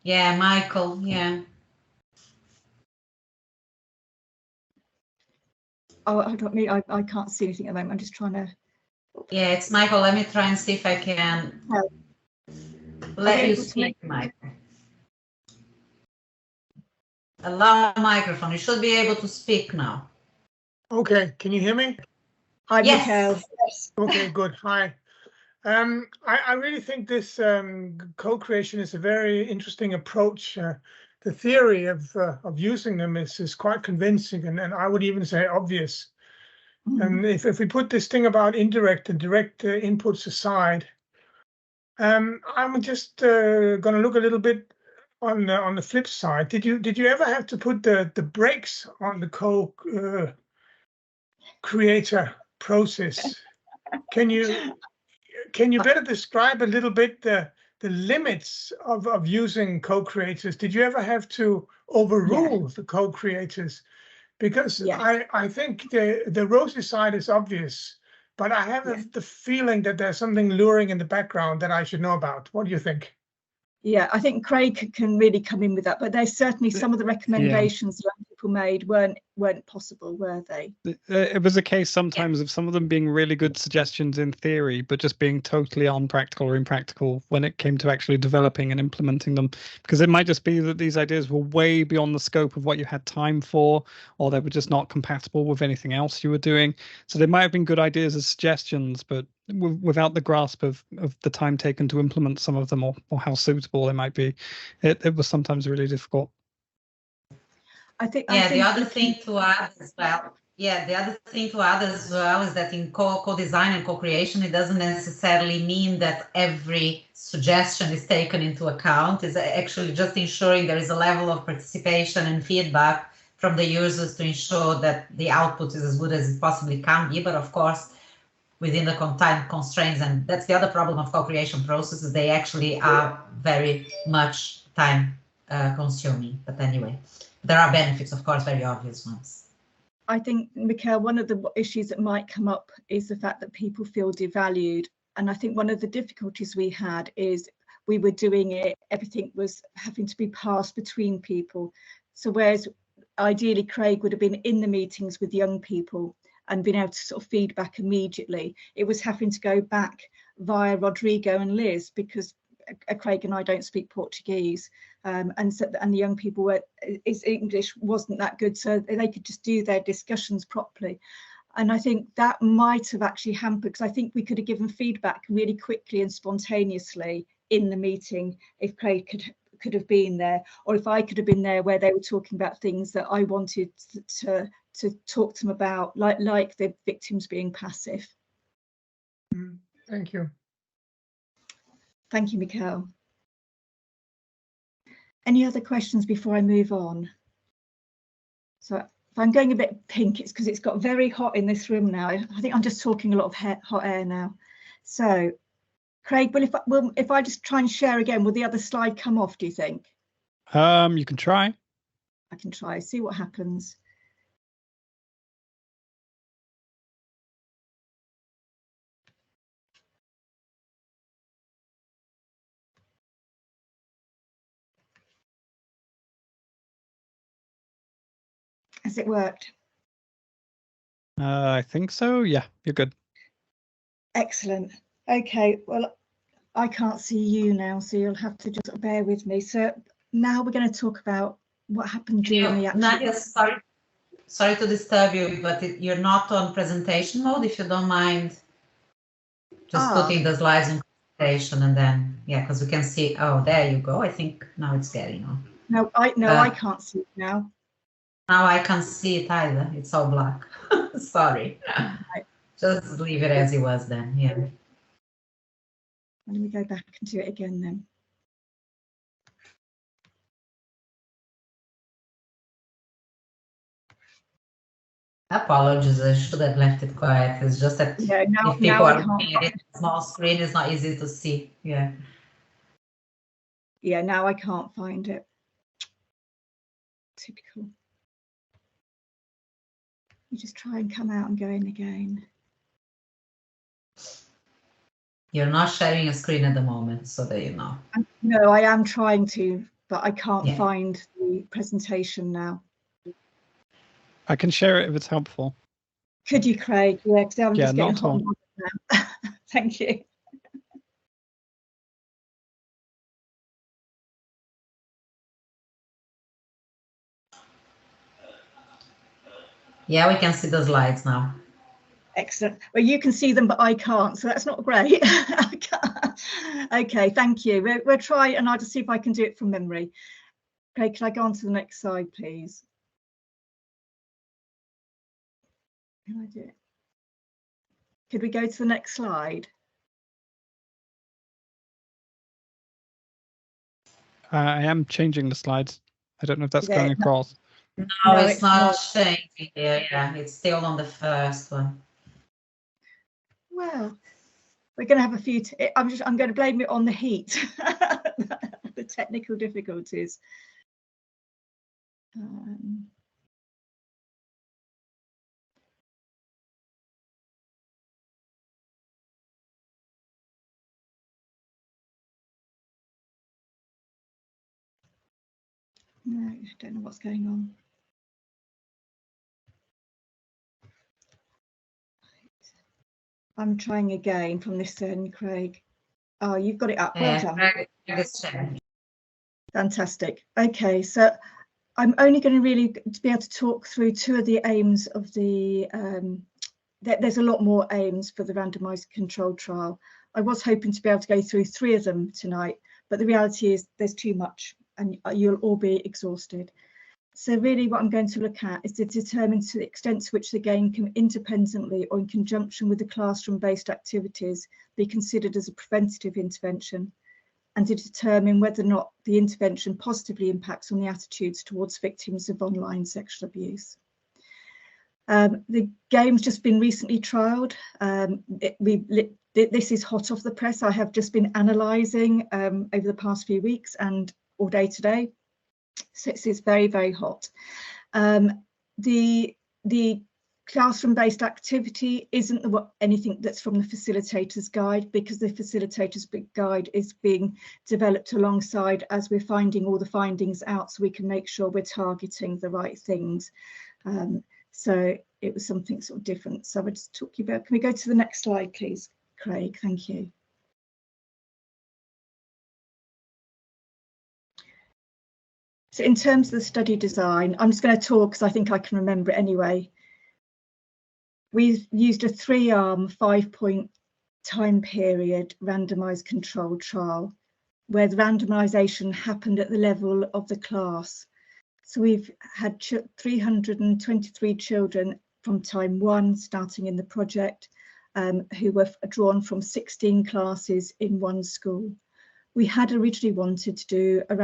Yeah, Michael, yeah. Oh, I can't see anything at the moment. I'm just trying to. Yeah, it's Michael. Let me try and see if I can let you speak, Michael. Allow a microphone. You should be able to speak now. Okay, can you hear me? Hi, yes. Mikhail. Yes. Okay, good. Hi. I really think this co-creation is a very interesting approach. The theory of using them is quite convincing, and I would even say obvious. And if we put this thing about indirect and direct inputs aside, I'm just going to look a little bit on the flip side. Did you ever have to put the brakes on the co-creator process? Can you better describe a little bit the limits of using co-creators? Did you ever have to overrule the co-creators? Because I think the rosy side is obvious, but I have the feeling that there's something luring in the background that I should know about. What do you think? Yeah, I think Craig can really come in with that, but there's certainly some of the recommendations that people made weren't possible, were they? It was a case sometimes of some of them being really good suggestions in theory, but just being totally unpractical or impractical when it came to actually developing and implementing them. Because it might just be that these ideas were way beyond the scope of what you had time for, or they were just not compatible with anything else you were doing. So they might have been good ideas as suggestions, but without the grasp of the time taken to implement some of them, or how suitable they might be, it was sometimes really difficult. The other thing to add as well. Yeah, the other thing to add as well is that in co-design and co-creation, it doesn't necessarily mean that every suggestion is taken into account. It's actually just ensuring there is a level of participation and feedback from the users to ensure that the output is as good as it possibly can be. But of course, within the time constraints, and that's the other problem of co-creation processes, they actually are very much time consuming. But anyway, there are benefits, of course, very obvious ones. I think, Mikhail, one of the issues that might come up is the fact that people feel devalued. And I think one of the difficulties we had is we were doing it, everything was having to be passed between people. So whereas ideally Craig would have been in the meetings with young people and been able to sort of feedback immediately, it was having to go back via Rodrigo and Liz, because Craig and I don't speak Portuguese, and the young people his English wasn't that good, so they could just do their discussions properly. And I think that might have actually hampered, because I think we could have given feedback really quickly and spontaneously in the meeting if Craig could have been there, or if I could have been there where they were talking about things that I wanted to talk to them about, like the victims being passive. Thank you. Thank you, Mikhail. Any other questions before I move on? So if I'm going a bit pink, it's because it's got very hot in this room now. I think I'm just talking a lot of hot air now. So Craig, if I just try and share again, will the other slide come off, do you think? You can try. I can try, see what happens. Has it worked? I think so. Yeah, you're good. Excellent. Okay, well, I can't see you now, so you'll have to just bear with me. So now we're going to talk about what happened during the actual... Nadia, sorry to disturb you, but you're not on presentation mode, if you don't mind just putting the slides in presentation, and then, yeah, because we can see, oh, there you go. I think now it's getting on. No, I can't see it now. Now I can't see it either. It's all black. Sorry. Right. Just leave it as it was then, yeah. Let me go back and do it again then. Apologies, I should have left it quiet. It's just that yeah, if people are looking at it on a small screen, it's not easy to see. Yeah. Yeah, now I can't find it. Typical. You just try and come out and go in again. You're not sharing a screen at the moment, so that you know. No, I am trying to, but I can't find the presentation now. I can share it if it's helpful. Could you, Craig? Yeah, because I'm just getting not hot now. Thank you. Yeah, we can see the slides now. Excellent. Well, you can see them, but I can't, so that's not great. Okay, thank you. We'll try, and I'll just see if I can do it from memory. Okay, can I go on to the next slide, please? Can I do it? Could we go to the next slide? I am changing the slides. I don't know if that's going across. No, it's not changing. Yeah, it's still on the first one. Well, we're going to have a few. I'm going to blame it on the heat, the technical difficulties. No, I don't know what's going on. I'm trying again from this end, Craig. Oh, you've got it up. Well done. Fantastic. Okay, so I'm only going to really be able to talk through two of the aims of the. There's a lot more aims for the randomised controlled trial. I was hoping to be able to go through three of them tonight, but the reality is there's too much and you'll all be exhausted. So really what I'm going to look at is to determine to the extent to which the game can independently or in conjunction with the classroom-based activities be considered as a preventative intervention, and to determine whether or not the intervention positively impacts on the attitudes towards victims of online sexual abuse. The game's just been recently trialled. This is hot off the press. I have just been analysing over the past few weeks and all day today. So it's very, very hot. The classroom-based activity isn't anything that's from the facilitator's guide, because the facilitator's guide is being developed alongside as we're finding all the findings out, so we can make sure we're targeting the right things. So it was something sort of different. So I just talk you about. Can we go to the next slide, please, Craig? Thank you. So in terms of the study design, I'm just going to talk because I think I can remember it anyway. We've used a 3-arm, 5-point time period randomised controlled trial where the randomisation happened at the level of the class. So we've had 323 children from time 1 starting in the project who were drawn from 16 classes in one school. We had originally wanted to do a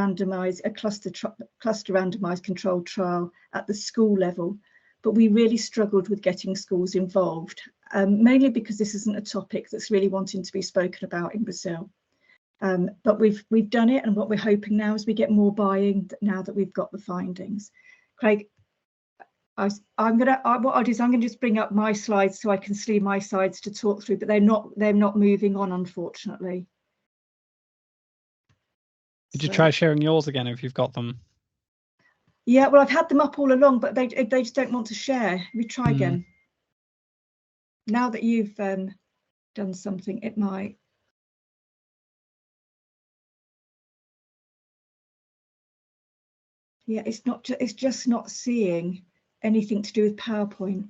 cluster randomised controlled trial at the school level, but we really struggled with getting schools involved. mainly because this isn't a topic that's really wanting to be spoken about in Brazil. But we've done it, and what we're hoping now is we get more buy-in now that we've got the findings. Craig, what I'll do is I'm going to just bring up my slides so I can see my slides to talk through, but they're not moving on, unfortunately. Did you try sharing yours again if you've got them? Yeah, well, I've had them up all along, but they just don't want to share. We try again. Now that you've done something, it might. Yeah, it's just not seeing anything to do with PowerPoint.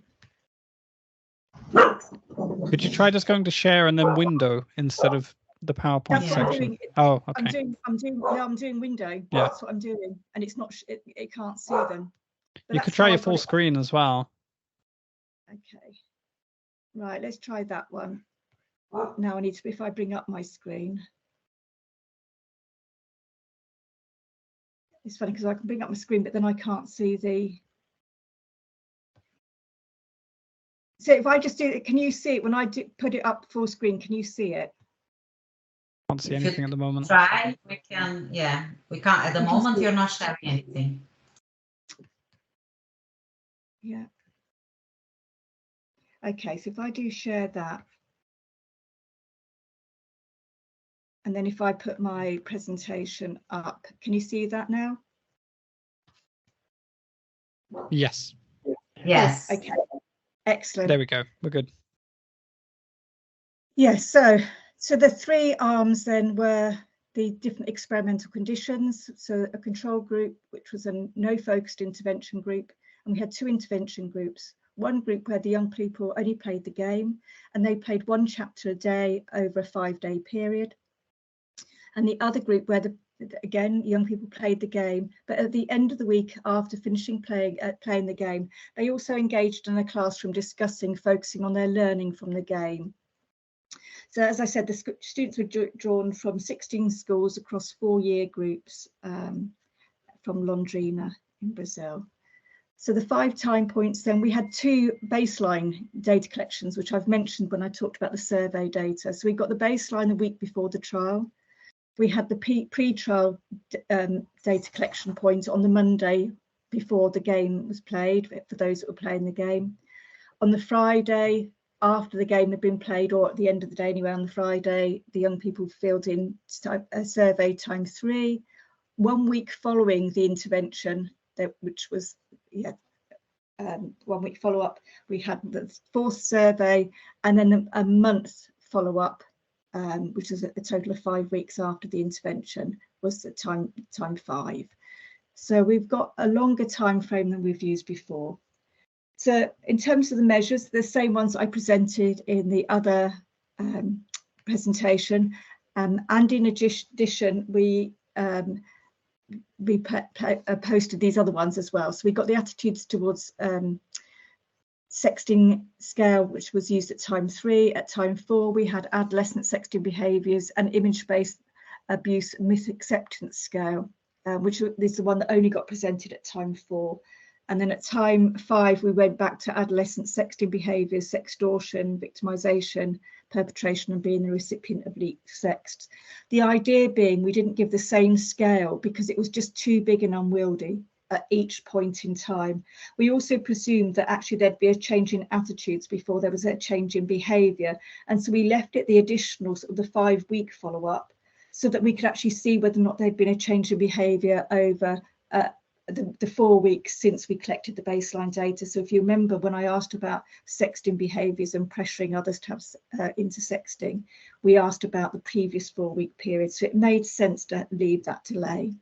Could you try just going to share and then window instead of the PowerPoint section? Oh, okay. I'm doing window. Yeah. That's what I'm doing, and it's not. It can't see them. But you could try your full screen as well. Okay. Right. Let's try that one. Now I need to. If I bring up my screen. It's funny because I can bring up my screen, but then I can't see the. So if I just do it, can you see it when I put it up full screen? Can you see it? Can't see anything at the moment. Try. We can. Yeah, we can't. At the moment, you're not sharing anything. Yeah. Okay. So if I do share that, and then if I put my presentation up, can you see that now? Yes. Yes. Okay. Excellent. There we go. We're good. Yes. So the three arms then were the different experimental conditions. So a control group, which was a no focused intervention group, and we had two intervention groups. One group where the young people only played the game, and they played one chapter a day over a 5-day period. And the other group where again, young people played the game, but at the end of the week, after finishing playing the game, they also engaged in a classroom focusing on their learning from the game. So as I said, the students were drawn from 16 schools across 4-year groups from Londrina in Brazil. So the 5 time points, then we had 2 baseline data collections, which I've mentioned when I talked about the survey data. So we got the baseline the week before the trial. We had the pre-trial data collection point on the Monday before the game was played, for those that were playing the game. On the Friday, after the game had been played, or at the end of the day anyway, on the Friday, the young people filled in survey time 3. 1 week following the intervention, which was 1 week follow-up, we had the 4th survey, and then a month follow-up, which is a total of 5 weeks after the intervention, was the time 5. So we've got a longer time frame than we've used before. So in terms of the measures, the same ones I presented in the other presentation, and in addition, we posted these other ones as well. So we got the attitudes towards sexting scale, which was used at time 3. At time 4, we had adolescent sexting behaviours and image-based abuse misacceptance scale, which is the one that only got presented at time 4. And then at time 5, we went back to adolescent sexting behaviours, sextortion, victimisation, perpetration, and being the recipient of leaked sexts. The idea being we didn't give the same scale because it was just too big and unwieldy at each point in time. We also presumed that actually there'd be a change in attitudes before there was a change in behaviour. And so we left it the additional sort of the 5-week follow-up so that we could actually see whether or not there'd been a change in behaviour over the 4 weeks since we collected the baseline data. So if you remember when I asked about sexting behaviours and pressuring others to have into sexting, we asked about the previous 4-week period. So it made sense to leave that delay.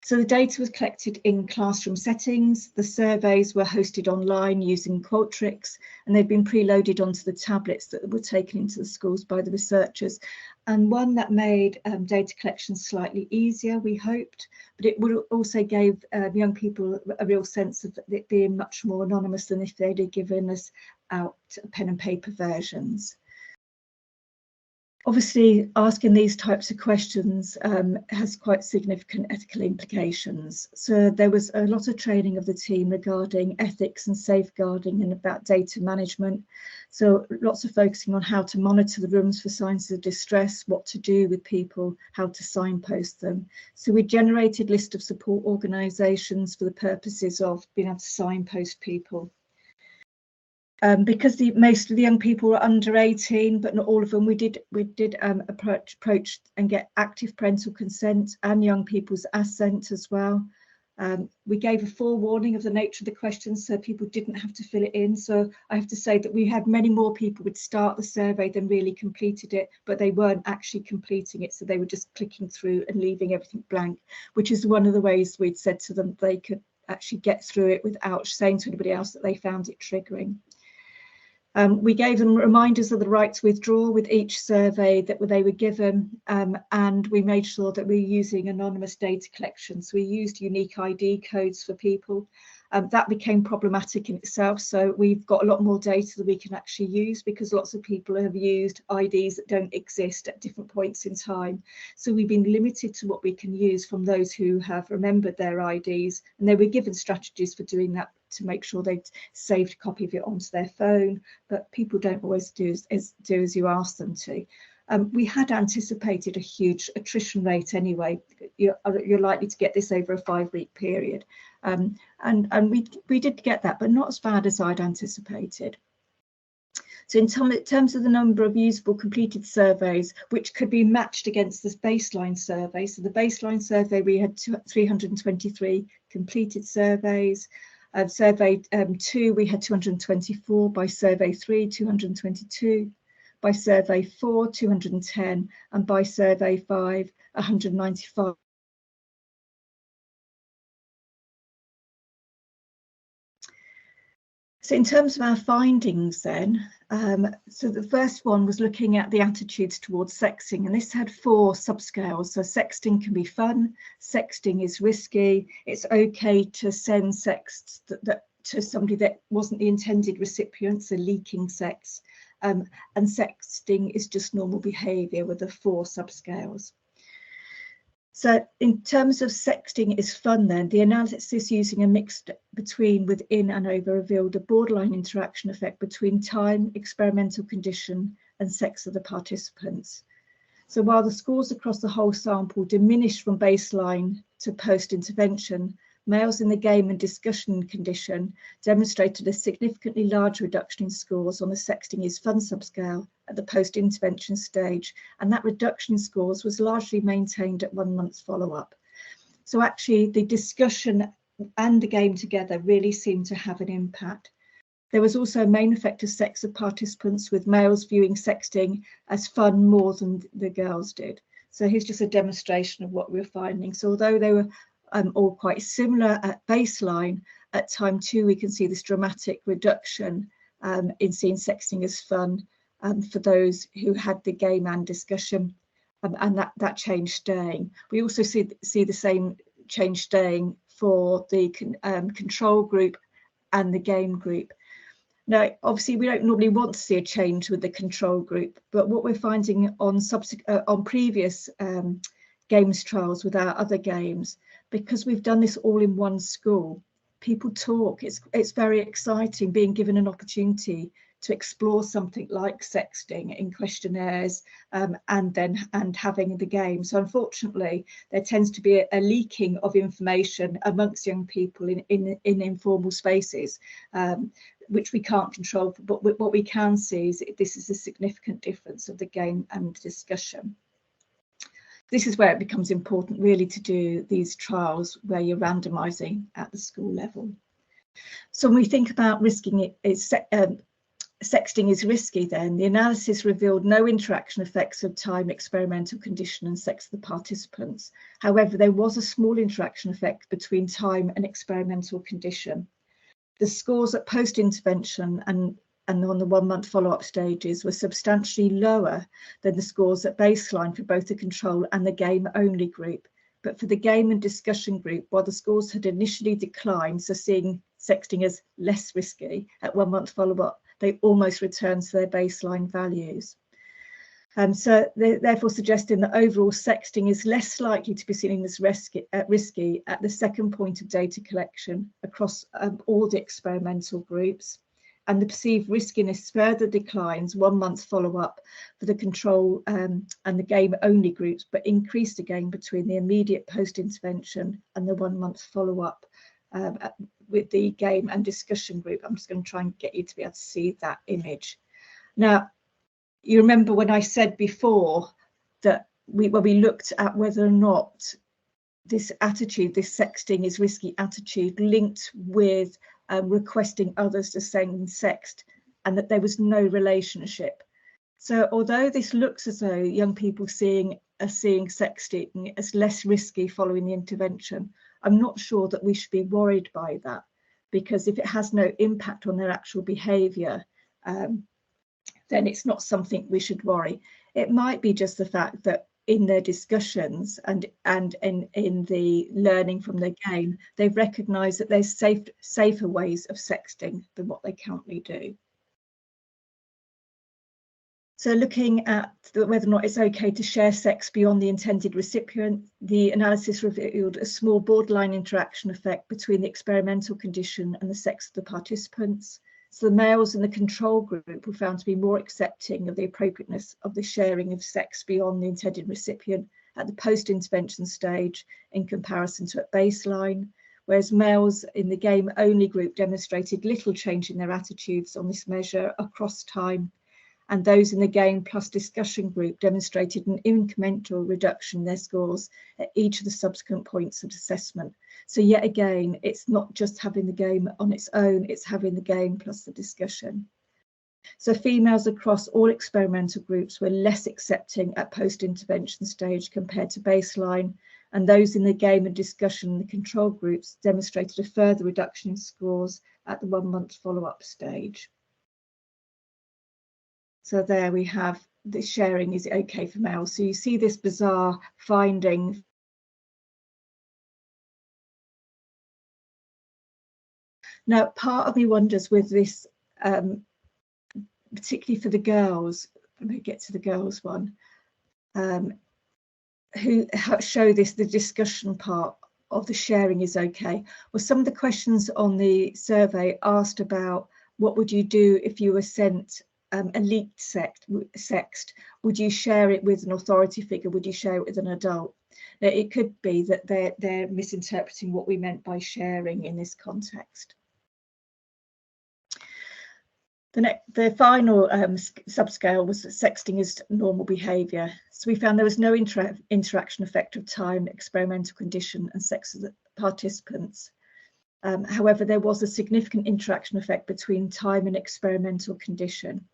So the data was collected in classroom settings. The surveys were hosted online using Qualtrics, and they've been preloaded onto the tablets that were taken into the schools by the researchers. And one that made data collection slightly easier, we hoped, but it would also gave young people a real sense of it being much more anonymous than if they'd given us out pen and paper versions. Obviously, asking these types of questions has quite significant ethical implications. So there was a lot of training of the team regarding ethics and safeguarding and about data management. So lots of focusing on how to monitor the rooms for signs of distress, what to do with people, how to signpost them. So we generated a list of support organisations for the purposes of being able to signpost people. Because most of the young people were under 18, but not all of them, we did approach and get active parental consent and young people's assent as well. We gave a forewarning of the nature of the questions so people didn't have to fill it in. So I have to say that we had many more people would start the survey than really completed it, but they weren't actually completing it. So they were just clicking through and leaving everything blank, which is one of the ways we'd said to them they could actually get through it without saying to anybody else that they found it triggering. We gave them reminders of the right to withdraw with each survey that they were given, and we made sure that we were using anonymous data collection. So we used unique ID codes for people. That became problematic in itself. So we've got a lot more data that we can actually use because lots of people have used IDs that don't exist at different points in time. So we've been limited to what we can use from those who have remembered their IDs, and they were given strategies for doing that to make sure they've saved a copy of it onto their phone, but people don't always do as you ask them to. We had anticipated a huge attrition rate anyway. You're likely to get this over a 5-week period. And we did get that, but not as bad as I'd anticipated. So in terms of the number of usable completed surveys, which could be matched against this baseline survey. So the baseline survey, we had 323 completed surveys. Survey 2, we had 224. By survey 3, 222. By survey 4, 210. And by survey 5, 195. So in terms of our findings then, so the first one was looking at the attitudes towards sexting, and this had 4 subscales. So sexting can be fun, sexting is risky, it's okay to send sex to somebody that wasn't the intended recipient, so leaking sex, and sexting is just normal behaviour with the 4 subscales. So in terms of sexting is fun then, the analysis using a mix between within and over revealed a borderline interaction effect between time, experimental condition and sex of the participants. So while the scores across the whole sample diminished from baseline to post-intervention, males in the game and discussion condition demonstrated a significantly larger reduction in scores on the sexting is fun subscale at the post-intervention stage, and that reduction in scores was largely maintained at 1 month's follow-up. So actually the discussion and the game together really seemed to have an impact. There was also a main effect of sex of participants, with males viewing sexting as fun more than the girls did. So here's just a demonstration of what we're finding. So although they were all quite similar at baseline, at time 2 we can see this dramatic reduction in seeing sexting as fun for those who had the game and discussion, and that change staying. We also see the same change staying for the control group and the game group. Now, obviously, we don't normally want to see a change with the control group, but what we're finding on previous games trials with our other games, because we've done this all in one school, people talk. It's very exciting being given an opportunity to explore something like sexting in questionnaires and having the game. So unfortunately, there tends to be a leaking of information amongst young people in informal spaces, which we can't control. But what we can see is this is a significant difference of the game and discussion. This is where it becomes important really to do these trials where you're randomizing at the school level. So when we think about sexting is risky, then the analysis revealed no interaction effects of time, experimental condition and sex of the participants. However, there was a small interaction effect between time and experimental condition. The scores at post-intervention and on the 1 month follow-up stages were substantially lower than the scores at baseline for both the control and the game only group. But for the game and discussion group, while the scores had initially declined, so seeing sexting as less risky at 1 month follow-up, they almost returned to their baseline values. So they're therefore suggesting that overall sexting is less likely to be seen as risky at the second point of data collection across all the experimental groups, and the perceived riskiness further declines 1 month follow-up for the control and the game-only groups, but increased again between the immediate post-intervention and the 1 month follow-up with the game and discussion group. I'm just going to try and get you to be able to see that image. Now, you remember when I said before that when we looked at whether or not this attitude, this sexting is risky attitude, linked with requesting others to send sext, and that there was no relationship. So although this looks as though young people are seeing sexting as less risky following the intervention, I'm not sure that we should be worried by that, because if it has no impact on their actual behaviour, then it's not something we should worry. It might be just the fact that in their discussions and in the learning from the game, they've recognised that there's safer ways of sexting than what they currently do. So looking at whether or not it's okay to share sex beyond the intended recipient, the analysis revealed a small borderline interaction effect between the experimental condition and the sex of the participants. So the males in the control group were found to be more accepting of the appropriateness of the sharing of sex beyond the intended recipient at the post-intervention stage in comparison to at baseline, whereas males in the game-only group demonstrated little change in their attitudes on this measure across time, and those in the game plus discussion group demonstrated an incremental reduction in their scores at each of the subsequent points of assessment. So yet again, it's not just having the game on its own, it's having the game plus the discussion. So females across all experimental groups were less accepting at post-intervention stage compared to baseline, and those in the game and discussion in the control groups demonstrated a further reduction in scores at the 1 month follow-up stage. So there we have the sharing is okay for males. So you see this bizarre finding. Now, part of me wonders with this, particularly for the girls, let me get to the girls one, who show this, the discussion part of the sharing is okay. Well, some of the questions on the survey asked about what would you do if you were sent a leaked sext? Would you share it with an authority figure? Would you share it with an adult? Now, it could be that they're misinterpreting what we meant by sharing in this context. The final subscale was that sexting is normal behaviour. So we found there was no interaction effect of time, experimental condition and sex of the participants. However, there was a significant interaction effect between time and experimental condition.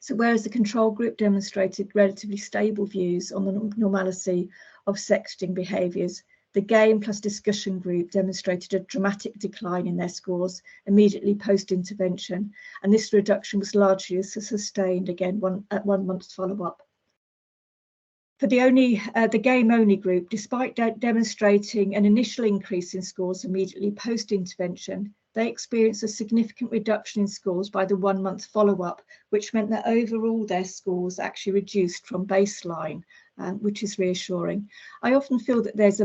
So whereas the control group demonstrated relatively stable views on the normality of sexting behaviours, the game plus discussion group demonstrated a dramatic decline in their scores immediately post-intervention, and this reduction was largely sustained again at 1 month's follow-up. For the game-only group, despite demonstrating an initial increase in scores immediately post-intervention, they experienced a significant reduction in scores by the 1 month follow-up, which meant that overall their scores actually reduced from baseline, which is reassuring. I often feel that there's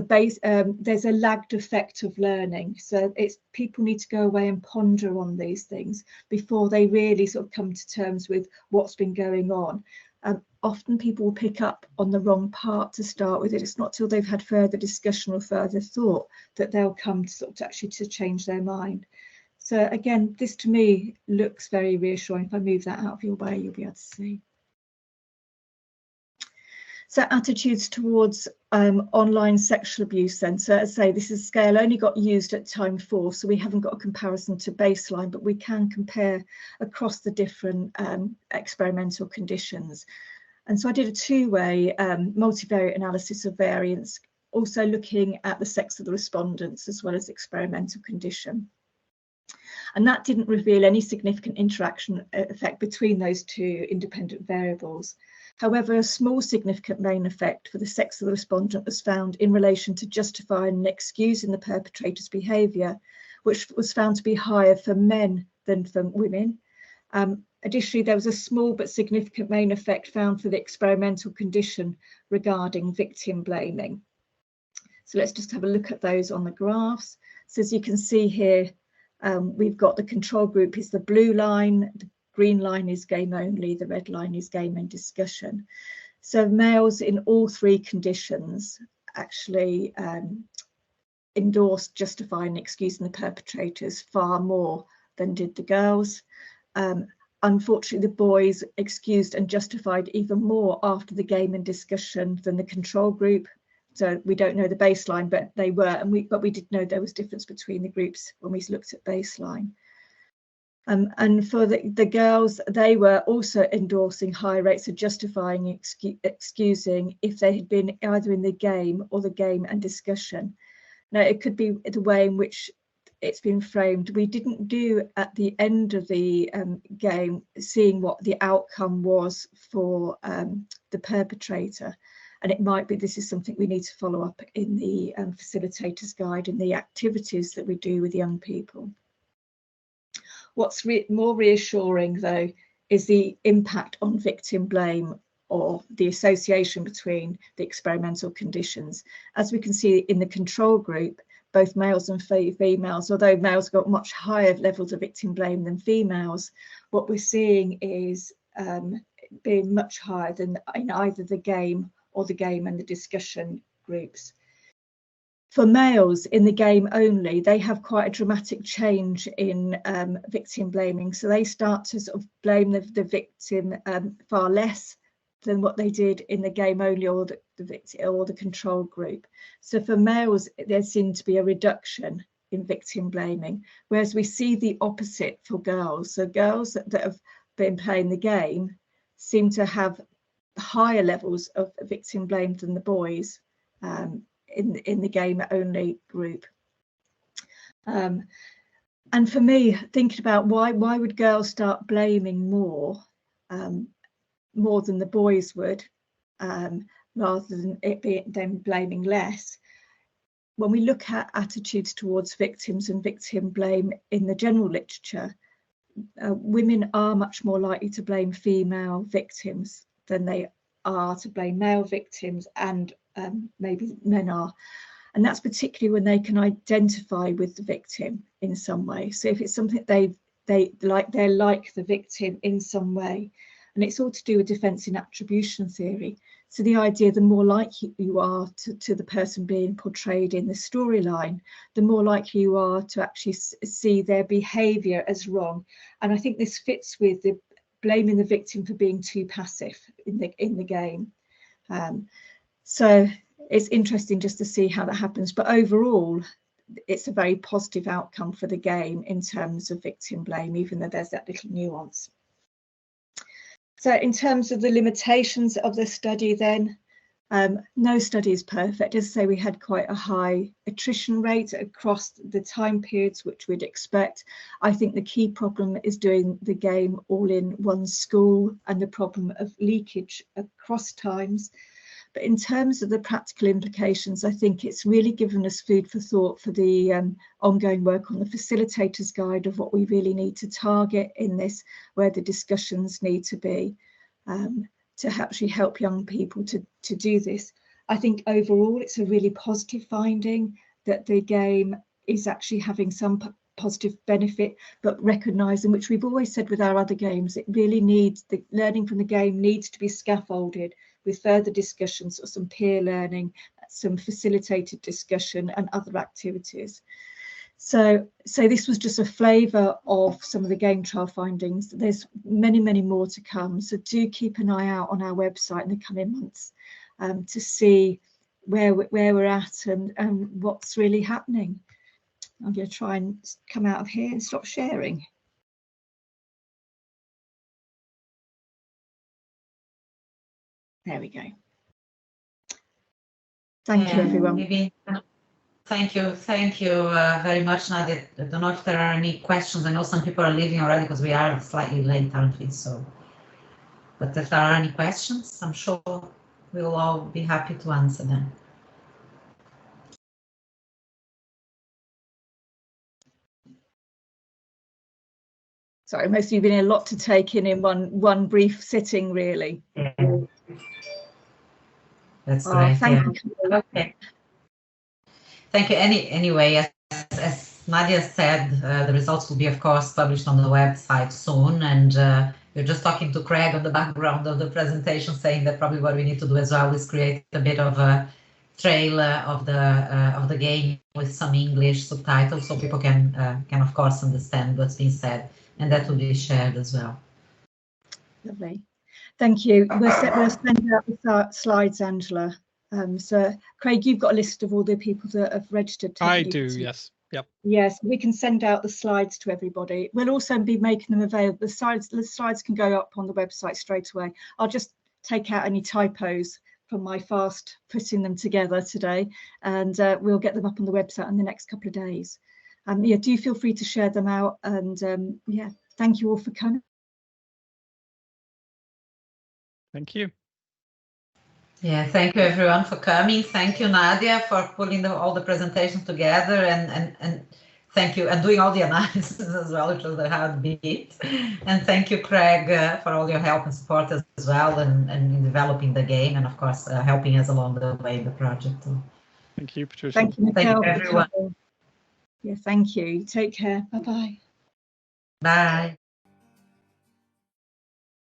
a lagged effect of learning. So people need to go away and ponder on these things before they really sort of come to terms with what's been going on. Often people will pick up on the wrong part to start with. It's not till they've had further discussion or further thought that they'll come to actually change their mind. So again, this to me looks very reassuring. If I move that out of your way, you'll be able to see. So attitudes towards online sexual abuse then. So as I say, this is scale only got used at time 4, so we haven't got a comparison to baseline, but we can compare across the different experimental conditions. And so I did a two-way multivariate analysis of variance, also looking at the sex of the respondents as well as experimental condition. And that didn't reveal any significant interaction effect between those two independent variables. However, a small significant main effect for the sex of the respondent was found in relation to justifying and excusing the perpetrator's behaviour, which was found to be higher for men than for women. Additionally, there was a small but significant main effect found for the experimental condition regarding victim blaming. So let's just have a look at those on the graphs. So as you can see here, we've got the control group is the blue line, the green line is game only, the red line is game and discussion. So males in all three conditions actually endorsed justifying and excusing the perpetrators far more than did the girls. Unfortunately, the boys excused and justified even more after the game and discussion than the control group. So we don't know the baseline, but they were, but we did know there was difference between the groups when we looked at baseline. And for the girls, they were also endorsing high rates of justifying, excusing if they had been either in the game or the game and discussion. Now, it could be the way in which it's been framed. We didn't do at the end of the game, seeing what the outcome was for the perpetrator. And it might be this is something we need to follow up in the facilitator's guide and the activities that we do with young people. What's more reassuring, though, is the impact on victim blame or the association between the experimental conditions. As we can see in the control group, both males and females, although males got much higher levels of victim blame than females, what we're seeing is being much higher than in either the game or the game and the discussion groups. For males in the game only, they have quite a dramatic change in victim blaming. So they start to sort of blame the victim far less than what they did in the game only or the victim or the control group. So for males, there seemed to be a reduction in victim blaming, whereas we see the opposite for girls. So girls that have been playing the game seem to have higher levels of victim blame than the boys in the game only group. And for me, thinking about why would girls start blaming more than the boys would, rather than them blaming less. When we look at attitudes towards victims and victim blame in the general literature, women are much more likely to blame female victims than they are to blame male victims, and maybe men are. And that's particularly when they can identify with the victim in some way. So if it's something they're like the victim in some way. And it's all to do with defence in attribution theory. So the idea, the more likely you are to the person being portrayed in the storyline, the more likely you are to actually see their behaviour as wrong. And I think this fits with the blaming the victim for being too passive in the game. So it's interesting just to see how that happens. But overall, it's a very positive outcome for the game in terms of victim blame, even though there's that little nuance. So in terms of the limitations of the study then, no study is perfect. As I say, we had quite a high attrition rate across the time periods, which we'd expect. I think the key problem is doing the game all in one school and the problem of leakage across times. But in terms of the practical implications, I think it's really given us food for thought for the ongoing work on the facilitator's guide of what we really need to target in this, where the discussions need to be to actually help young people to do this. I think overall it's a really positive finding that the game is actually having some positive benefit, but recognising, which we've always said with our other games, it really needs, the learning from the game needs to be scaffolded with further discussions or some peer learning, some facilitated discussion and other activities. So this was just a flavour of some of the game trial findings. There's many, many more to come. So do keep an eye out on our website in the coming months to see where we're at and what's really happening. I'm going to try and come out of here and stop sharing. There we go. Thank you, everyone. Maybe, thank you very much, Nadia. I don't know if there are any questions. I know some people are leaving already because we are slightly late, aren't we? So, but if there are any questions, I'm sure we'll all be happy to answer them. Sorry, most of you have been a lot to take in one brief sitting, really. Yeah. That's great. Thank you. Okay. Thank you. Anyway, as Nadia said, the results will be, of course, published on the website soon. And we're just talking to Craig on the background of the presentation, saying that probably what we need to do as well is create a bit of a trailer of the game with some English subtitles, so people can of course understand what's being said, and that will be shared as well. Lovely, thank you. We'll send out the slides, Angela. So Craig, you've got a list of all the people that have registered. I do, yes. Yep. Yes, we can send out the slides to everybody. We'll also be making them available. The slides can go up on the website straight away. I'll just take out any typos from my fast putting them together today, and we'll get them up on the website in the next couple of days. Yeah, do feel free to share them out, and yeah, thank you all for coming. Thank you. Yeah, thank you everyone for coming. Thank you, Nadia, for pulling all the presentations together, and thank you, and doing all the analysis as well, which was the hard bit. And thank you, Craig, for all your help and support as well, and in developing the game, and of course helping us along the way in the project too. Thank you, Patricia. Thank you, Thank you, everyone. Yeah, thank you. Take care. Bye-bye. Bye.